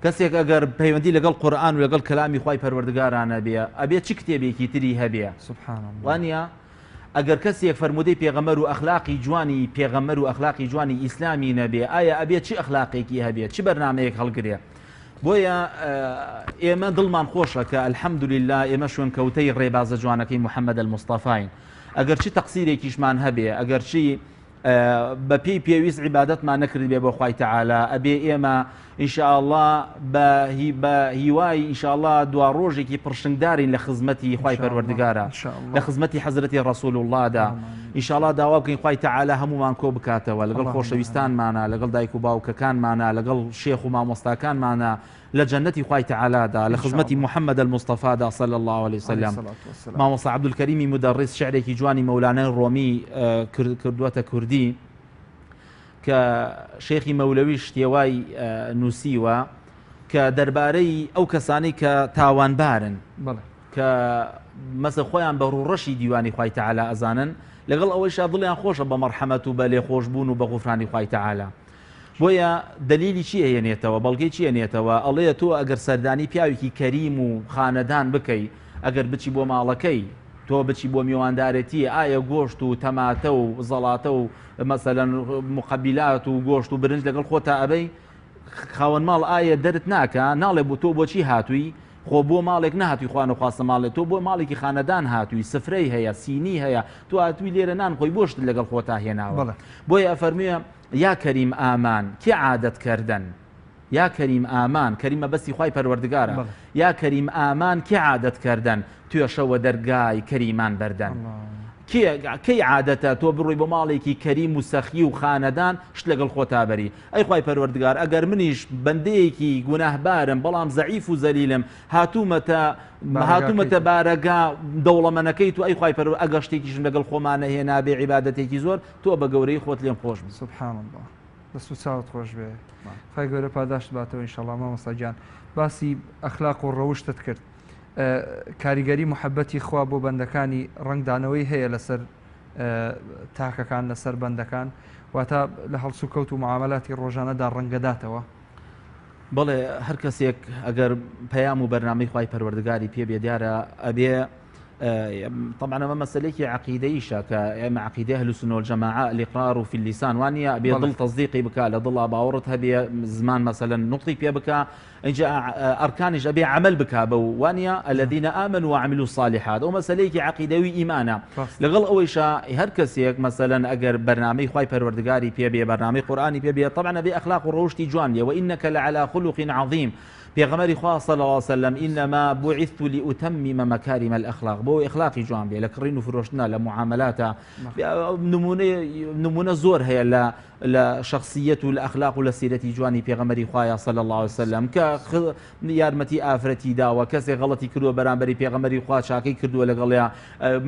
[SPEAKER 2] کەسێک ئەگەر پەیوەندی لەگەڵ قورئان و لەگەڵ کەلامی خی پەروەردگارانە بێ ئەبێت چی کتێبێکی تری هەبێ وانە ئەگەر کەسێک فرمودەی پێغەمبەر و ئەخلاقی جوانی پێغەمبەر و ئەخلاقی جوانی ئیسلامی نەبێ ئایا ئەبێت چی ئەخلاقێکی هەبێت چی بەرنامەیەک هەڵگرێ بۆیە ئێمە دڵمان خۆشە کە ئەلحەمدولله ئێمە شوێن کەوتەی ڕێبازە جوانەکەی محەممەد المستەفاین ئەگەر چی تەقسیرێکیشمان هەبێ ئەگەر چی بە پێی پێویست عیبادەتمان نەکرد بێ بۆ خی تەعالا ئەبێ ئێمە ئینشاءالله بە هیوای ئینشاءالله دوا ڕۆژێکی پڕشنگدارین لە خزمەتی خی پەروەردگارە لە خزمەتی حەزرەتی ڕەسوول اللهدا ئینشاءالله داوا بکەین خی تەعالا هەمومان کۆ بکاتەوە لەگەڵ خۆشەویستانمانە لەگەڵ دایک و باوکەکانمانە لەگەڵ شێخ و مامۆستاکانمانە لە جەنەتی خی تەعالادا لە خزمەتی محەممەد المستەفادا صلی الله عليه وسلم مامۆستا عەبدولکەریمی مدەڕیس شعرێکی جوانی مەولانای ڕۆمی کردووەتە کوردی کە شێخی مەولەوی شتێوای نووسیوە کە دەربارەی ئەو کەسانی کە تاوانبارن کە مەسە خۆیان بە ڕوڕەشی دیوانی خی تەعالا ئەزانن لەگەڵ ئەوەیشا دڵیان خۆشە بە مەرحەمەت و بە لێخۆشبوون و بە غوفرانی خی تەعالا بۆیە دلیلی چی هێنێتەوە بەڵگەی چی هێنێتەوە ئەڵەیە تۆ ئەگەر سەردانی پیاوێکی کەریم و خانەدان بکەی ئەگەر بچی بۆ ماڵەکەی تۆ بچی بۆ میواندارەتی ئایا گۆشت و تەماتە و زەڵاتە و مەسەلەن مقەبیلات و گۆشت و برنج لەگەڵ خۆتا ئەبەی خاوەن ماڵ ئایا دەرت ناکە ناڵێ بۆ تۆ بۆچی هاتووی خۆ بۆ ماڵێک نهاتوی خوان و خواستە ماڵێت تۆ بۆ ماڵێکی خانەدان هاتووی سفرەی هەیە سینی هەیە تۆ هاتووی لێرە نان خۆی بۆشت لەگەڵ خۆتا هێناوە بۆیە ئەفەرموویە یا کەریم ئامان کی عادەت کردن یا کەریم ئامان کەریمە بەستی خی پەروەردگارە یا کەریم ئامان کی عادەت کردن توێشەوە دەرگای کەریمان بەردەن کەی عادەتە تۆ بڕۆی بۆ ماڵێکی کەریم و سەخی و خانەدان شت لەگەڵ خۆتابەری ئەی خی پەروەردگار ئەگەر منیش بەندەیەکی گوناهبارم بەڵام زەعیف و زەلیلم هاتوومەتە بارەگا دەوڵەمەنەکەی تو ئەی خی پەرو ئەگەر شتێکیشم لەگەڵ خۆمانە هێنا بێ عیبادەتێکی زۆر تۆ بە گەورەی خۆت لێم خۆش بن
[SPEAKER 1] سبحان الله دەست و چاوت خۆش بێ خی گەورە پاداشت باتەوە ئینشەڵڵا مامۆستا گیان باسی ئەخلاق و ڕەوشتت کرد کاریگەری محەبەتی خوا بۆ بەندەکانی ڕنگدانەوەی هەیە لەسەر تاکەکان لەسەر بەندەکان واتە لە هەڵسو کەوت و معاملاتی ڕۆژانەدا ڕەنگەداتەوە
[SPEAKER 2] بەڵێ هەر کەسێک ئەگەر پەیام و بەرنامەی خی پەروەردگاری پێ بێ دیارە ئەبێ طبعا ئەمە مەسلەیەکی عقیدەیشە کە ئێمە عقیدەی ئەهل السنة والجماعة الإقرار في اللسان وانە ئەبێ دڵ تەصدیقی بکە لە دڵا باوەڕت هەبێ زمان مەسەلەن نوقتی پێ بکە اینجا ئەرکانیش ئەبێ عمل بکە بە وانە الذين آمنوا وعملوا الصالحات ئەو مەسلەیەکی عقیدەوی ئیمانە لەگەڵ ئەوەیشە هەر کەسێک مەسەلەن ئەگەر بەرنامەی خی پەروەردگاری پێ بێ بەرنامەی قورئانی پێ بێ طبعا ئەبێ ئەخلاق و ڕەوشتی جوان لێ وإنك لعلى خلق عظيم پێغەمبەری خوا صلی الله عليه وسلم إنما بعثت لأتمم مكارم الأخلاق بۆ ئەخلاقی جوان بێ لە کڕین و فرۆشتنە لە معاملاتە نمونە زۆر هەیە لە شخصیت و لە ئەخلاق و لە سیرەتی جوانی پێغەمبەری خوایە صلی الله عليه وسلم کە یارمەتی ئافرەتی داوە کەسێک غەڵەتی کردووە بەرامبەری پێغەمبەری خوا چاکەی کردووە لەگەڵیا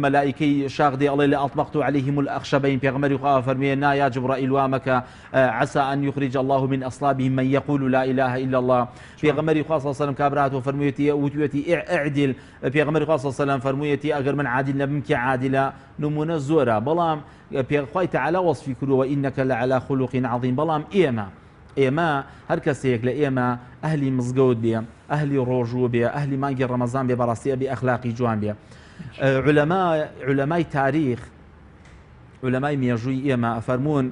[SPEAKER 2] مەلائیکەی شاق دێ ئەڵێ لە ئەطبقت عليهم الأخشبين پێغەمبەری خوا فەرمێ نا یا جبرائیل وامەکە عسى أن يخرج الله من أصلابهم من يقول لا إله إلا الله پێغەمبەری خوا صلی الله عليه وسلم کابراتەوە فەرموویەتی وتوێتی ئەعدل پێغەمبەری خوا صلی الله عليه وسلم فەرموویەتی ئەگەر من عادل نەبم کێ عادلە نمونە زۆرە بەڵام خی تەعالا وەصفی کردووە ئینەکە لەعەلا خولوق عەظیم بەڵام ئێمە هەر کەسێک لە ئێمە ئەهلی مزگەوت بێ ئەهلی ڕۆژوو بێ ئەهلی مانگی ڕەمەزان بێ بەڕاستی ئەبێ ئەخلاقی جوان بێ علەمای تاریخ علەمای مێژووی ئێمە ئەفەرموون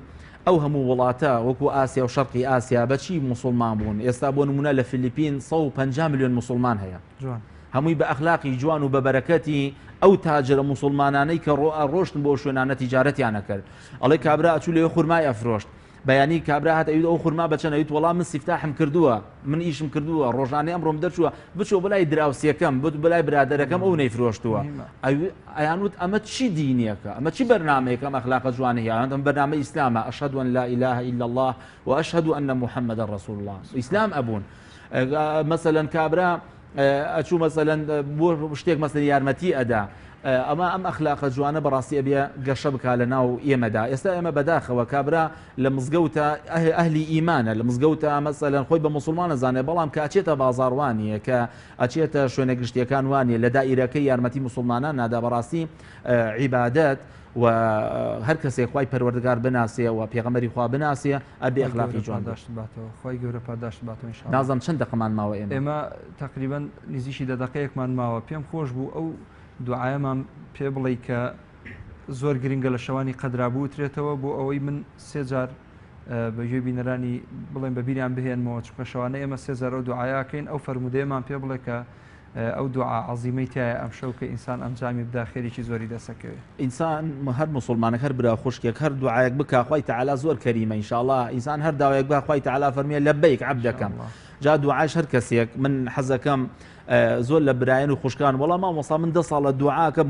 [SPEAKER 2] ئەو هەموو وڵاتە وەکو ئاسیا و شەرقی ئاسیا بەچی مسلمان بوون ئێستا بۆ نمونە لە فیلیپین 150 میلیۆن مسلمان هەیە هەمووی بە ئەخلاقی جوان و بە بەرەکەتی ئەو تاجرە مسلمانانەی کە ڕۆشتن بۆ شوێنانە تیجارەتیانە کرد ئەڵێ کابرا ئەچوو لێ خورمای ئەفرۆشت بەیانی کابرا هات ئەوید ئەو خورما بەچەنە ئەویت وەڵام من سیفتاحم کردووە من ئیشم کردووە ڕۆژانەی ئەمڕۆم دەرچووە بچۆ بەلای دراوسیەکەم بەلای برادەرەکەم ئەو نەیفرۆشتووە ئەیانوت ئەمە چی دینیەکە ئەمە چی بەرنامەیەکەم ئەخلاقە جوانە هیان ئەم بەرنامە ئیسلامە ئەشهد أن لا إله إلا الله وأشهد أن محمد رسول الله ئیسلام ئەبوون مەسەلەن کابرا ئەچوو مەسەلەن بۆ شتێک مەسەلەن یارمەتی ئەدا ئەمە ئەم ئەخلاقە جوانە بەڕاستی ئەبێ گەشە بکا لە ناو ئێمەدا ئێستا ئێمە بەداخەوە کابرا لە مزگەوتە ئەهلی ئیمانە لە مزگەوتە مەسەلەن خۆی بە مسلمانە زانێ بەڵام کە ئەچێتە بازاڕوانیە کە ئەچێتە شوێنە گشتیەکان وانە لە دائیرەکەی یارمەتی مسلمانان نادا بەڕاستی عیبادەت و هەر کەسێک خوای پەروەردگار بناسێ و پێغەمبەری خوا بناسێ ئەبێ ئەخلاقی جوان داشت
[SPEAKER 1] باتەوە خۆی گەورە پاداشت باتەوە ئینشاءڵڵا
[SPEAKER 2] نازانم چەند دقەمان ماوە
[SPEAKER 1] ئێمە تقریبا نزیکی دەدەقەیەکمان ماوە پێم خۆش بوو ئەو دوعایەمان پێ بڵێ کە زۆر گرنگە لە شەوانی قەدرابوو ترێتەوە بۆ ئەوەی من سێ جار بەگوێ بینەرانی بڵێن بەبیریان بهێنمەوە چکە شەوانە ئێمە سێ جار ئەو دوعایەکەین ئەو فەرمودەیەمان پێ بڵێ کە ئەو دوعا عەزیمەی تایە ئەم شەو کە ئینسان ئەنجامی بدا خێریکی زۆری دەسەکەوێت
[SPEAKER 2] ئینسان هەر مسلمانە هەر برا خوشکێک هەر دوعایەک بکە خوای تەعالا زۆر کەریمە ئینشاءڵڵا ئینسان هەر داوایەک بکە خوای تەعالا فەرمیێ لەبەیک عەبدەکەم جا دوعاش هەر کەسێک من حەزەکەم زۆر لە برایەن و خوشکان وەڵام مامۆستا من 10 ساڵە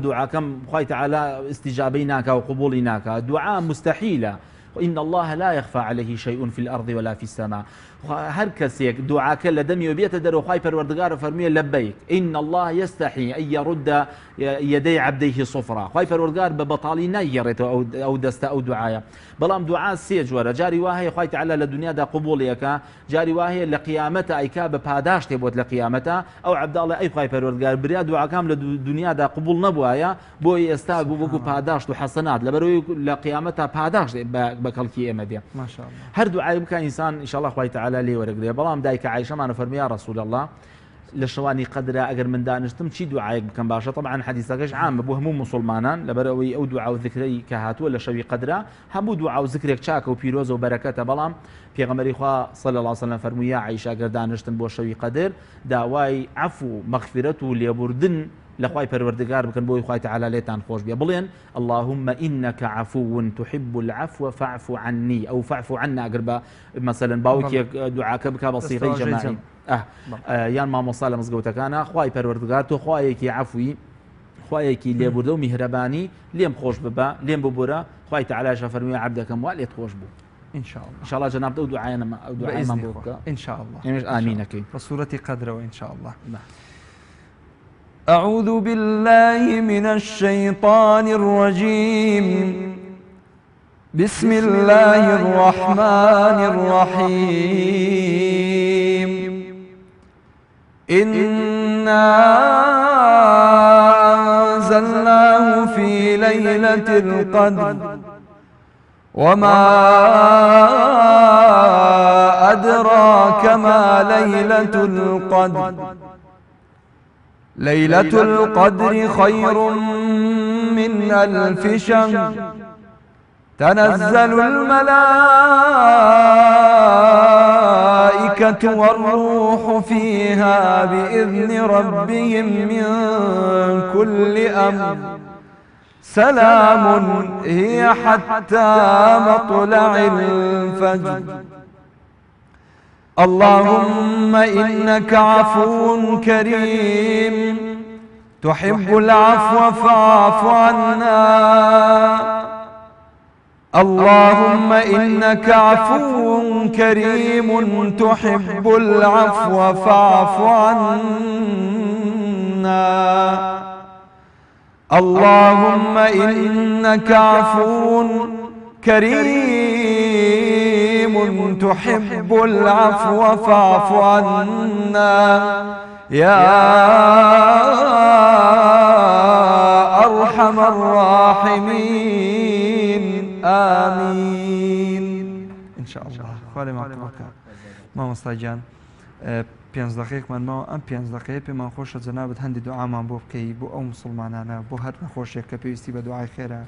[SPEAKER 2] دوعاکەم خوای تەعالا استیجابەی ناکا و قبوڵی ناکا دوعا مستحیلە إن الله لا يخفى عليه شيء في الأرض ولا في السماء هر كسيك دعاك لدمي وبيت درو خاي پروردگار فرمي لبيك إن الله يستحي أن يرد يدي عبديه صفرا خاي پروردگار ببطالي نيرت أو دست أو دعايا بلام دعاء سيجورة جاري واهي خاي تعالى لدنيا دا قبوليك جاري واهي لقيامته أي كاب باداش تبوت لقيامته أو عبد الله أي خاي پروردگار بريا دعاء كام لدنيا دا قبول نبوايا بوي استاغ بوكو باداش وحسنات لبروي لقيامته باداش بكالكي امديا
[SPEAKER 1] ما شاء الله
[SPEAKER 2] هر دعاء بكان إنسان إن شاء الله خاي تعالى لي ورقري بلام دايك عائشة ما نفرمي يا رسول الله لشواني قدر أجر من دانشتم شي دعاء بكم باشا طبعا حديثك عام أبو هموم مسلمانان لبروي أو دعاء وذكري كهات ولا شوي قدره همو دعاء وذكرك شاك وبيروز وبركاته بلام في غمر إخوة صلى الله عليه وسلم فرمي يا عائشة أجر دانشتم بو شوي قدر دعواي عفو مغفرته ليبردن لخواي پروردگار بكن بو خوای تعالی ليتان خوش بیا بڵێن اللهم انك عفو تحب العفو فاعف عني او فاعف عنا اگر مثلا باوکی دعاك بك بصيغه جماعي یان ما مصالح مزگەوتەکانە خوای پەروەردگار تۆ خوایەکی عفوی خوایەکی لێبوردە و میهرەبانی لێم خۆش ببە لێم ببورە خوای تعالی فەرمووی عەبدەکەم وا لێت خۆش بوو
[SPEAKER 1] إن شاء الله
[SPEAKER 2] إن شاء الله جناب دو دعاء
[SPEAKER 1] إن شاء الله
[SPEAKER 2] آمين كي
[SPEAKER 1] بصورة قدر وإن شاء الله أعوذ بالله من الشيطان الرجيم بسم الله الرحمن الرحيم إنا أنزلناه في ليلة القدر وما أدراك ما ليلة القدر ليلة القدر خير من ألف شهر تنزل الملائكة والروح فيها بإذن ربهم من كل أمر سلام هي حتى مطلع الفجر اللهم إنك عفو كريم تحب العفو فاعف عنا اللهم إنك عفو كريم تحب العفو فاعف عنا اللهم إنك عفو كريم تحب العفو فاعف عنا يا أرحم الراحمين آمين إن شاء الله خوالي معكم ماما استاجان 5 دقیقمان ماوە ئەم 5 دقیقە پێمان خۆشە جەنابەت هەندی دوعامان بۆ بکەی بۆ ئەو مسلمانانە بۆ هەر نەخۆشێک کە پێویستی بە دوعای خێرە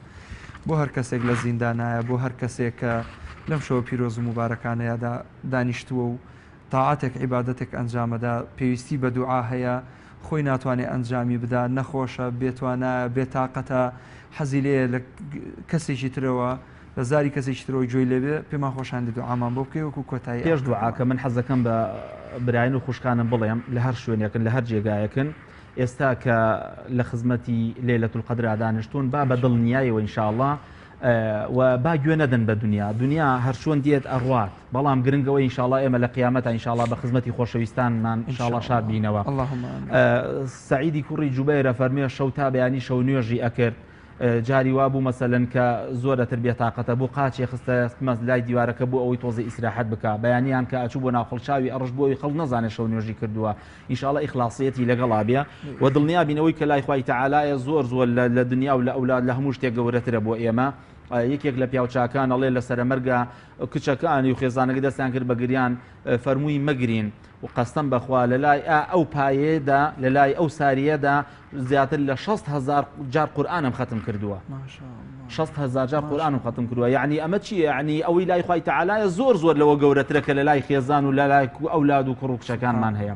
[SPEAKER 1] بۆ هەر کەسێک لە زیندانایە بۆ هەر کەسێک کە لەم شەوە پیرۆز و مبارەکانەیەدا دانیشتووە و تاعاتێک عیبادەتێک ئەنجامەدا پێویستی بە دوعا هەیە خۆی ناتوانێت ئەنجامی بدا نەخۆشە بێتوانە بێتاقەتە حەزی لێ لە کەسێکی ترەوە لە زاری کەسێکی ترەوە گوێی لێبێ پێمان خۆشان دێت دوعامان بۆ بکەی وەکو کۆتایی
[SPEAKER 2] پێش دوعاکە من حەزەکەم بە برایان و خوشکانم بڵێم لە هەر شوێنێکن لە هەر جێگایەکن ئێستا کە لە خزمەتی لەیلەتول قەدرا دانیشتون با بە دڵنیایەوە ئینشاءڵڵا و با گوێ نەدەن بە دنیا هەر چۆن دێت ئەڕوات بەڵام گرنگەوەی ئینشاءڵڵا ئێمە لە قیامەتە ئینشاءڵڵا بە خزمەتی خۆشەویستانمان ئینشاءڵڵا شاد بینەوە. سەعیدی کوڕی جوبەیرە فەرمێ شەو تا بەیانی شەو نوێژی ئەکرد جاری وابوو مەسەلەن کە زۆرەتر بێتاقەتە بۆ قاچێ خستە لای دیوارەکە بۆ ئەوەی تۆزی ئیسراحەت بکە بەیانیان کە ئەچوو بۆ ناوخەڵچاوی ئەڕژ بۆی خەڵ نەزانێت شەو نوێژی کردووە ئینشاءڵڵا ئیخلاصیەتی لەگەڵا بێ و دڵنیا بینەوەی کە لای خوای تەعالایە زۆر لە دنیا و لە ئەولاد لە هەموو شتێک گەورەترە بۆ ئێمە. یەکێک لە پیاوچاکان ئەڵێ لە سەرمەرگە کچەکانی و خێزانەکە دەستیان کرد بە گریان فەرمووی مەگرین و قەستەم بەخوا لە لای ئەو پایەدا لە لای ئەو ساریەدا زیاتر لە 6,000 جار قورئانم ختم کردووە 6,000 جار قورئانم ختم کردووە یعنی ئەمە چیە یعنی ئەوەی لای خوای تەعالایە زۆر لەوە گەورەترە کە لە لای خێزان و لە لای ئەولاد و کوڕ و کچەکانمان هەیە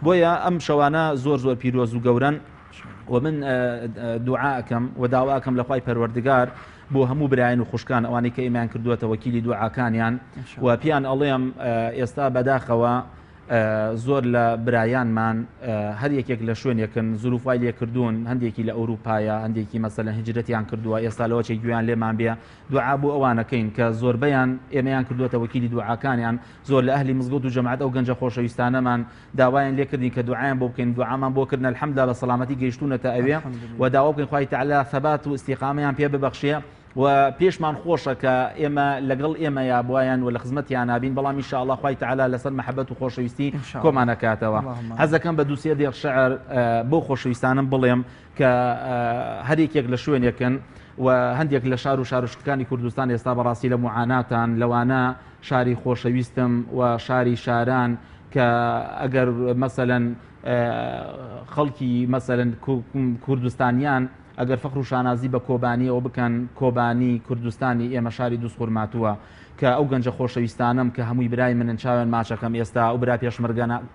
[SPEAKER 2] بۆیە ئەم شەوانە زۆر پیرۆز و گەورن و من دوعاکەم و داواکەم لە خوای پەروەردگار بۆ هەموو برایان و خوشکان ئەوانەی کە ئیمان کردووەتە وەکیلی دوعاکانیان و پیان ئەڵێم ئێستا بەداخەوە زۆر لە برایانمان هەر یەکێک لە شوێنێکن زروفای لێکردوون هەندێکی لە ئەوروپایە هەندێکی مەسەلەن هجرەتیان کردووە ئێستا لەوەچێک گویان لێمان بێ دوعا بۆ ئەوانەکەین کە زۆربەیان ئێمەیان کردووەتە وەکیلی دوعاکانیان زۆر لە ئەهلی مزگەوت و جەماعەت ئەو گەنجە خۆشەویستانەمان داوایان لێکردین کە دوعایان بۆ بکەین دوعامان بۆ کردن الحەمدلله بە سەلامەتی گەیشتونەتە ئەوێ و داوا بکەین خوای تەعالا ثەبات و ئیستیقامەیان پێ ببەخشێ و پێشمان خۆشە کە ئێمە لەگەڵ ئێمە یا بوایان و لە خزمەتیان نابین بەڵام ئینشاءڵڵا خوای تەعالا لەسەر مەحەبەت و خۆشەویستی کۆمانەکاتەوە. حەزەکەم بە دووسێ دێق شەعر بۆ خۆشەویستانم بڵێم کە هەر یەکێک لە شوێنێکن و هەندێک لە شار و شارشتەکانی کوردستان ئێستا بەڕاستی لە معاناتان لەوانە شاری خۆشەویستم و شاری شاران کە ئەگەر مەسەلەن خەڵکی مەسەلەن کوردستانیان ئەگەر فەخر و شانازی بە کۆبانیەوە بکەن کۆبانی کوردستانی ئێمە شاری دووس خورماتووە کە ئەو گەنجە خۆشەویستانم کە هەمووی برای منن چاوێن ماچەکەم ئێستا ئەو برا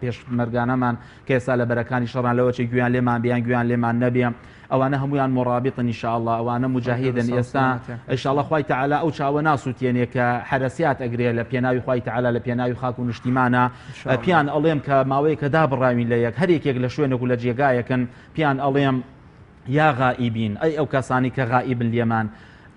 [SPEAKER 2] پێشمەرگانەمان کە ئێستا لە بەرەکانی شەڕان لەوەچێک گویان لێمان بیان گویان لێمان نەبێ ئەوانە هەمویان مڕابطن ئینشاءڵڵا ئەوانە مجاهدن ئێستا ئینشاءڵڵا خوای تەعالا ئەو چاوە ناسووتێنێ کە حرەسیات ئەگرێ لە پێناوی خوای تەعالا لە پێناوی خاک و نیشتیمانە پیان ئەڵێم کە ماوەیە کە دابڕاوین لە یەک هەر یەکێک لە شوێنێک و لە جێگایەکن پیان ئەڵێم يا غائبين أي أو كساني كغائب اليمان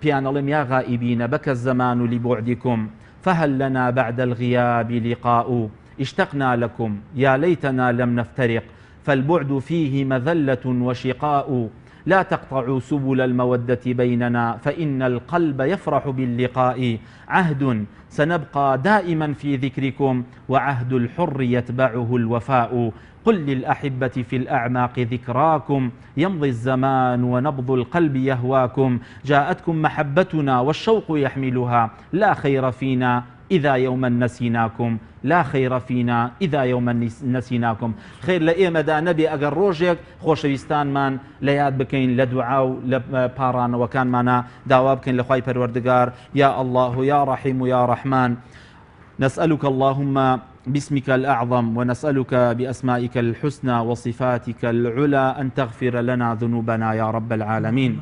[SPEAKER 2] بيان يا غائبين بك الزمان لبعدكم فهل لنا بعد الغياب لقاء اشتقنا لكم يا ليتنا لم نفترق فالبعد فيه مذلة وشقاء لا تقطعوا سبل المودة بيننا فإن القلب يفرح باللقاء عهد سنبقى دائما في ذكركم وعهد الحر يتبعه الوفاء قل للأحبة في الأعماق ذكراكم يمضي الزمان ونبض القلب يهواكم جاءتكم محبتنا والشوق يحملها لا خير فينا إذا يوما نسيناكم لا خير فينا إذا يوما نسيناكم خير لإيما دا نبي أقر روجيك خوشويستان من لياد بكين لدعاو لباران وكان معنا دعوا بكين لخواي پروردگار يا الله يا رحيم يا رحمن نسألك اللهم باسمك الأعظم ونسألك بأسمائك الحسنى وصفاتك العلى أن تغفر لنا ذنوبنا يا رب العالمين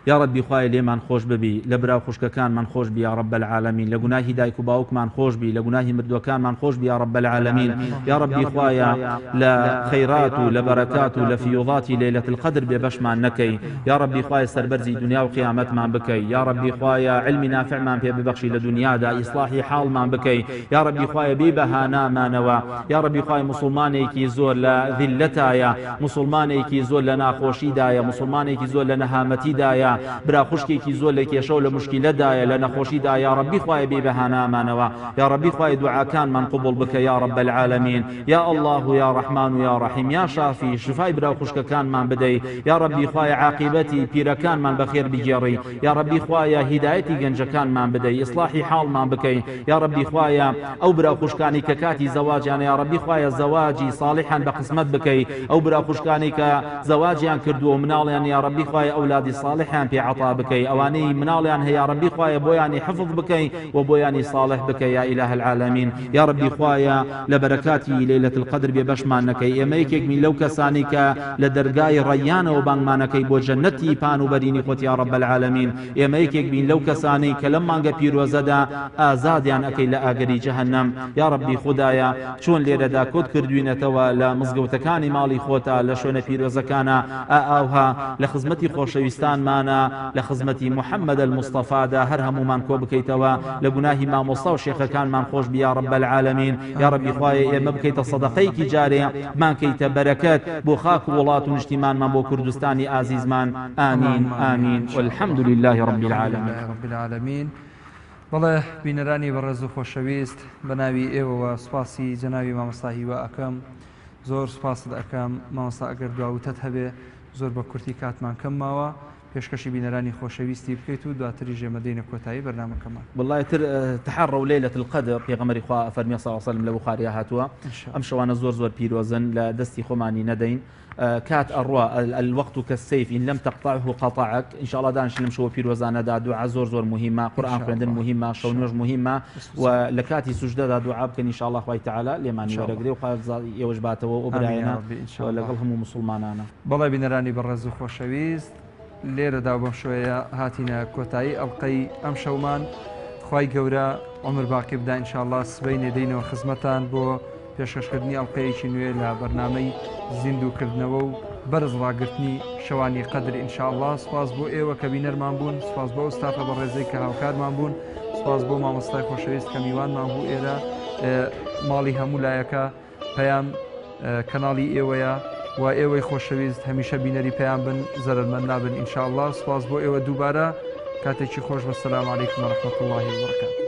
[SPEAKER 2] يا ربي خواي لمن خوش ببي لبرا خوشك كان من خوش بي يا رب العالمين لجناهي دايك باوك من خوش بي لجناهي مردو كان من خوش بي يا رب العالمين يا ربي خوايا لا خيرات لبركات لفيوضات ليلة القدر ببش ما نكي يا ربي خوايا سربرزي دنيا وقيامت ما بكي يا ربي خوايا علم نافع ما ببخشي لدنيا دا إصلاحي حال ما بكي يا ربي خوايا بيبهانا ما نوا يا ربي خوايا مسلماني كي زور لذلتا يا مسلماني كي زور لنا خوشي دايا مسلماني كي زور لنا هامتي دايا برا خوشكێکی زۆر لە کێشە و لە مشکلەدایە لە نەخۆشیدا یا ربی خوای بێ بەهانامانەوە یا ربی خوای دوعاکانمان قبول بکە یا رب العالمین یا الله یا رحمان و یا رحیم یا شافی شفای برا خوشکەکانمان بدەی یا ربی خوای عاقبەتی پیرەکانمان بەخێر بگێڕی یا ربی خوای هیدایەتی گەنجەکانمان بدەی ئیصلاحی حاڵمان بکەی یا ربی خوای ئەو برا خوشکانی کە کاتی زەواجیان یا ربی خوای زەواجی صالحان بە قسمەت بکەی ئەو برا خوشکانی کە زەواجیان کردووە مناڵیان یا ربی خوای ئەولادی صالحان ڕزقیان پێ عطا بکەی ئەوانەی مناڵیان هەیە ڕەبی خوایە بۆیانی حفظ بکەی و بۆیانی صالح بکەی یا إله العالمین یا ڕەبی خوایە لە بەرەکاتی لەیلەة القەدر بێ بەشمان نەکەی ئێمە یەکێک من لەو کەسانی کە لە دەرگای ڕەیانەوە بانگمانەکەی بۆ جەنەتی پان و بەرینی خۆت یا رب العالمین ئێمە یەکێک بین لەو کەسانی کە لەم مانگە پیرۆزەدا ئازادیان ئەکەی لە ئاگەری جەهەنەم یا ربی خوددایە چۆن لێرەدا کۆت کردوینەتەوە لە مزگەوتەکانی ماڵی خۆتا لە شوێنە پیرۆزەکانە ئاوها لە خزمەتی خۆشەویستانمانە لە خزمەتی محەممەد المستەفادا هەر هەمومان کۆ بکەیتەوە لە گوناهی مامۆستا و شێخەکانمان خۆش بی یا رب العالمین یا ربی خوایە ئێمە بکەیتە سەدەقەیەکی جارێ مانکەیتە بەرەکەت بۆ خاک و وڵات و نیشتیمانمان بۆ کوردستانی ئازیزمان آمین آمین والحمد لله رب العالمين.
[SPEAKER 1] بەڵێ بینەرانی بەڕێز و خۆشەویست بە ناوی ئێوەوە سوپاسی جەناوی مامۆستا هیوا ئەەکەم زۆر سوپاست ئەەکەم مامۆستا ئەگەر دواوتت هەبێ زۆر بە کورتی کاتمان کەم ماوە پێشکەشی بینەرانی خۆشەویستی بکەیت و دواتری ژێمەدەینە کۆتایی بەرنامەکەمان
[SPEAKER 2] والله تر تحروا ليلة القدر پێغەمبەری خوا فەرمی صلی الله علیه و سلم لە بوخاری هاتووە ئەم شەوانە زۆر پیرۆزن لە دەستی خۆمانی نەدەین كات الروا الوقت كالسيف إن لم تقطعه قطعك إن شاء الله دانش لمشوا في روزانا دعاء زور مهمة قرآن خوندن مهمة شونوج مهمة ولكاتي سجدة دعاء بكن إن شاء الله خوي تعالى لمن ورقدي وخاف يوجباته وبراينا ولقلهم مسلمانانا
[SPEAKER 1] بالله بنراني برزو خوشويست ليرة داوم شوية هاتينا كوتاي ألقي أم شومان خوي جورا عمر باقي بدا إن شاء الله سبين دين وخدمتان بو پێشکەشکردنی ئەڵلقەیەکی نوێ لە بەرنامەی زیندووکردنەوە و بەرز ڕاگررتنی شەوانی قەدر ئینشاءالله سپاس بۆ ئێوە کە بینەرمان بوون سپاس بۆ ئەستافە بە ڕێزەی کە هاوکارمان بوون سپاس بۆ مامۆستای خۆشەویست کە میوانمان بوو ئێرە ماڵی هەموو لایەکە پەیام کەناڵی ئێوەیە و ئێوەی خۆشەویست هەمیشە بینەری پەیام بن زەرمەند نابن ئینشاءالله سپاس بۆ ئێوە دووبارە کاتێکی خۆش بەسەلام عەلەیکم وەرەحمەتوڵڵاهی وبەرەکاتوه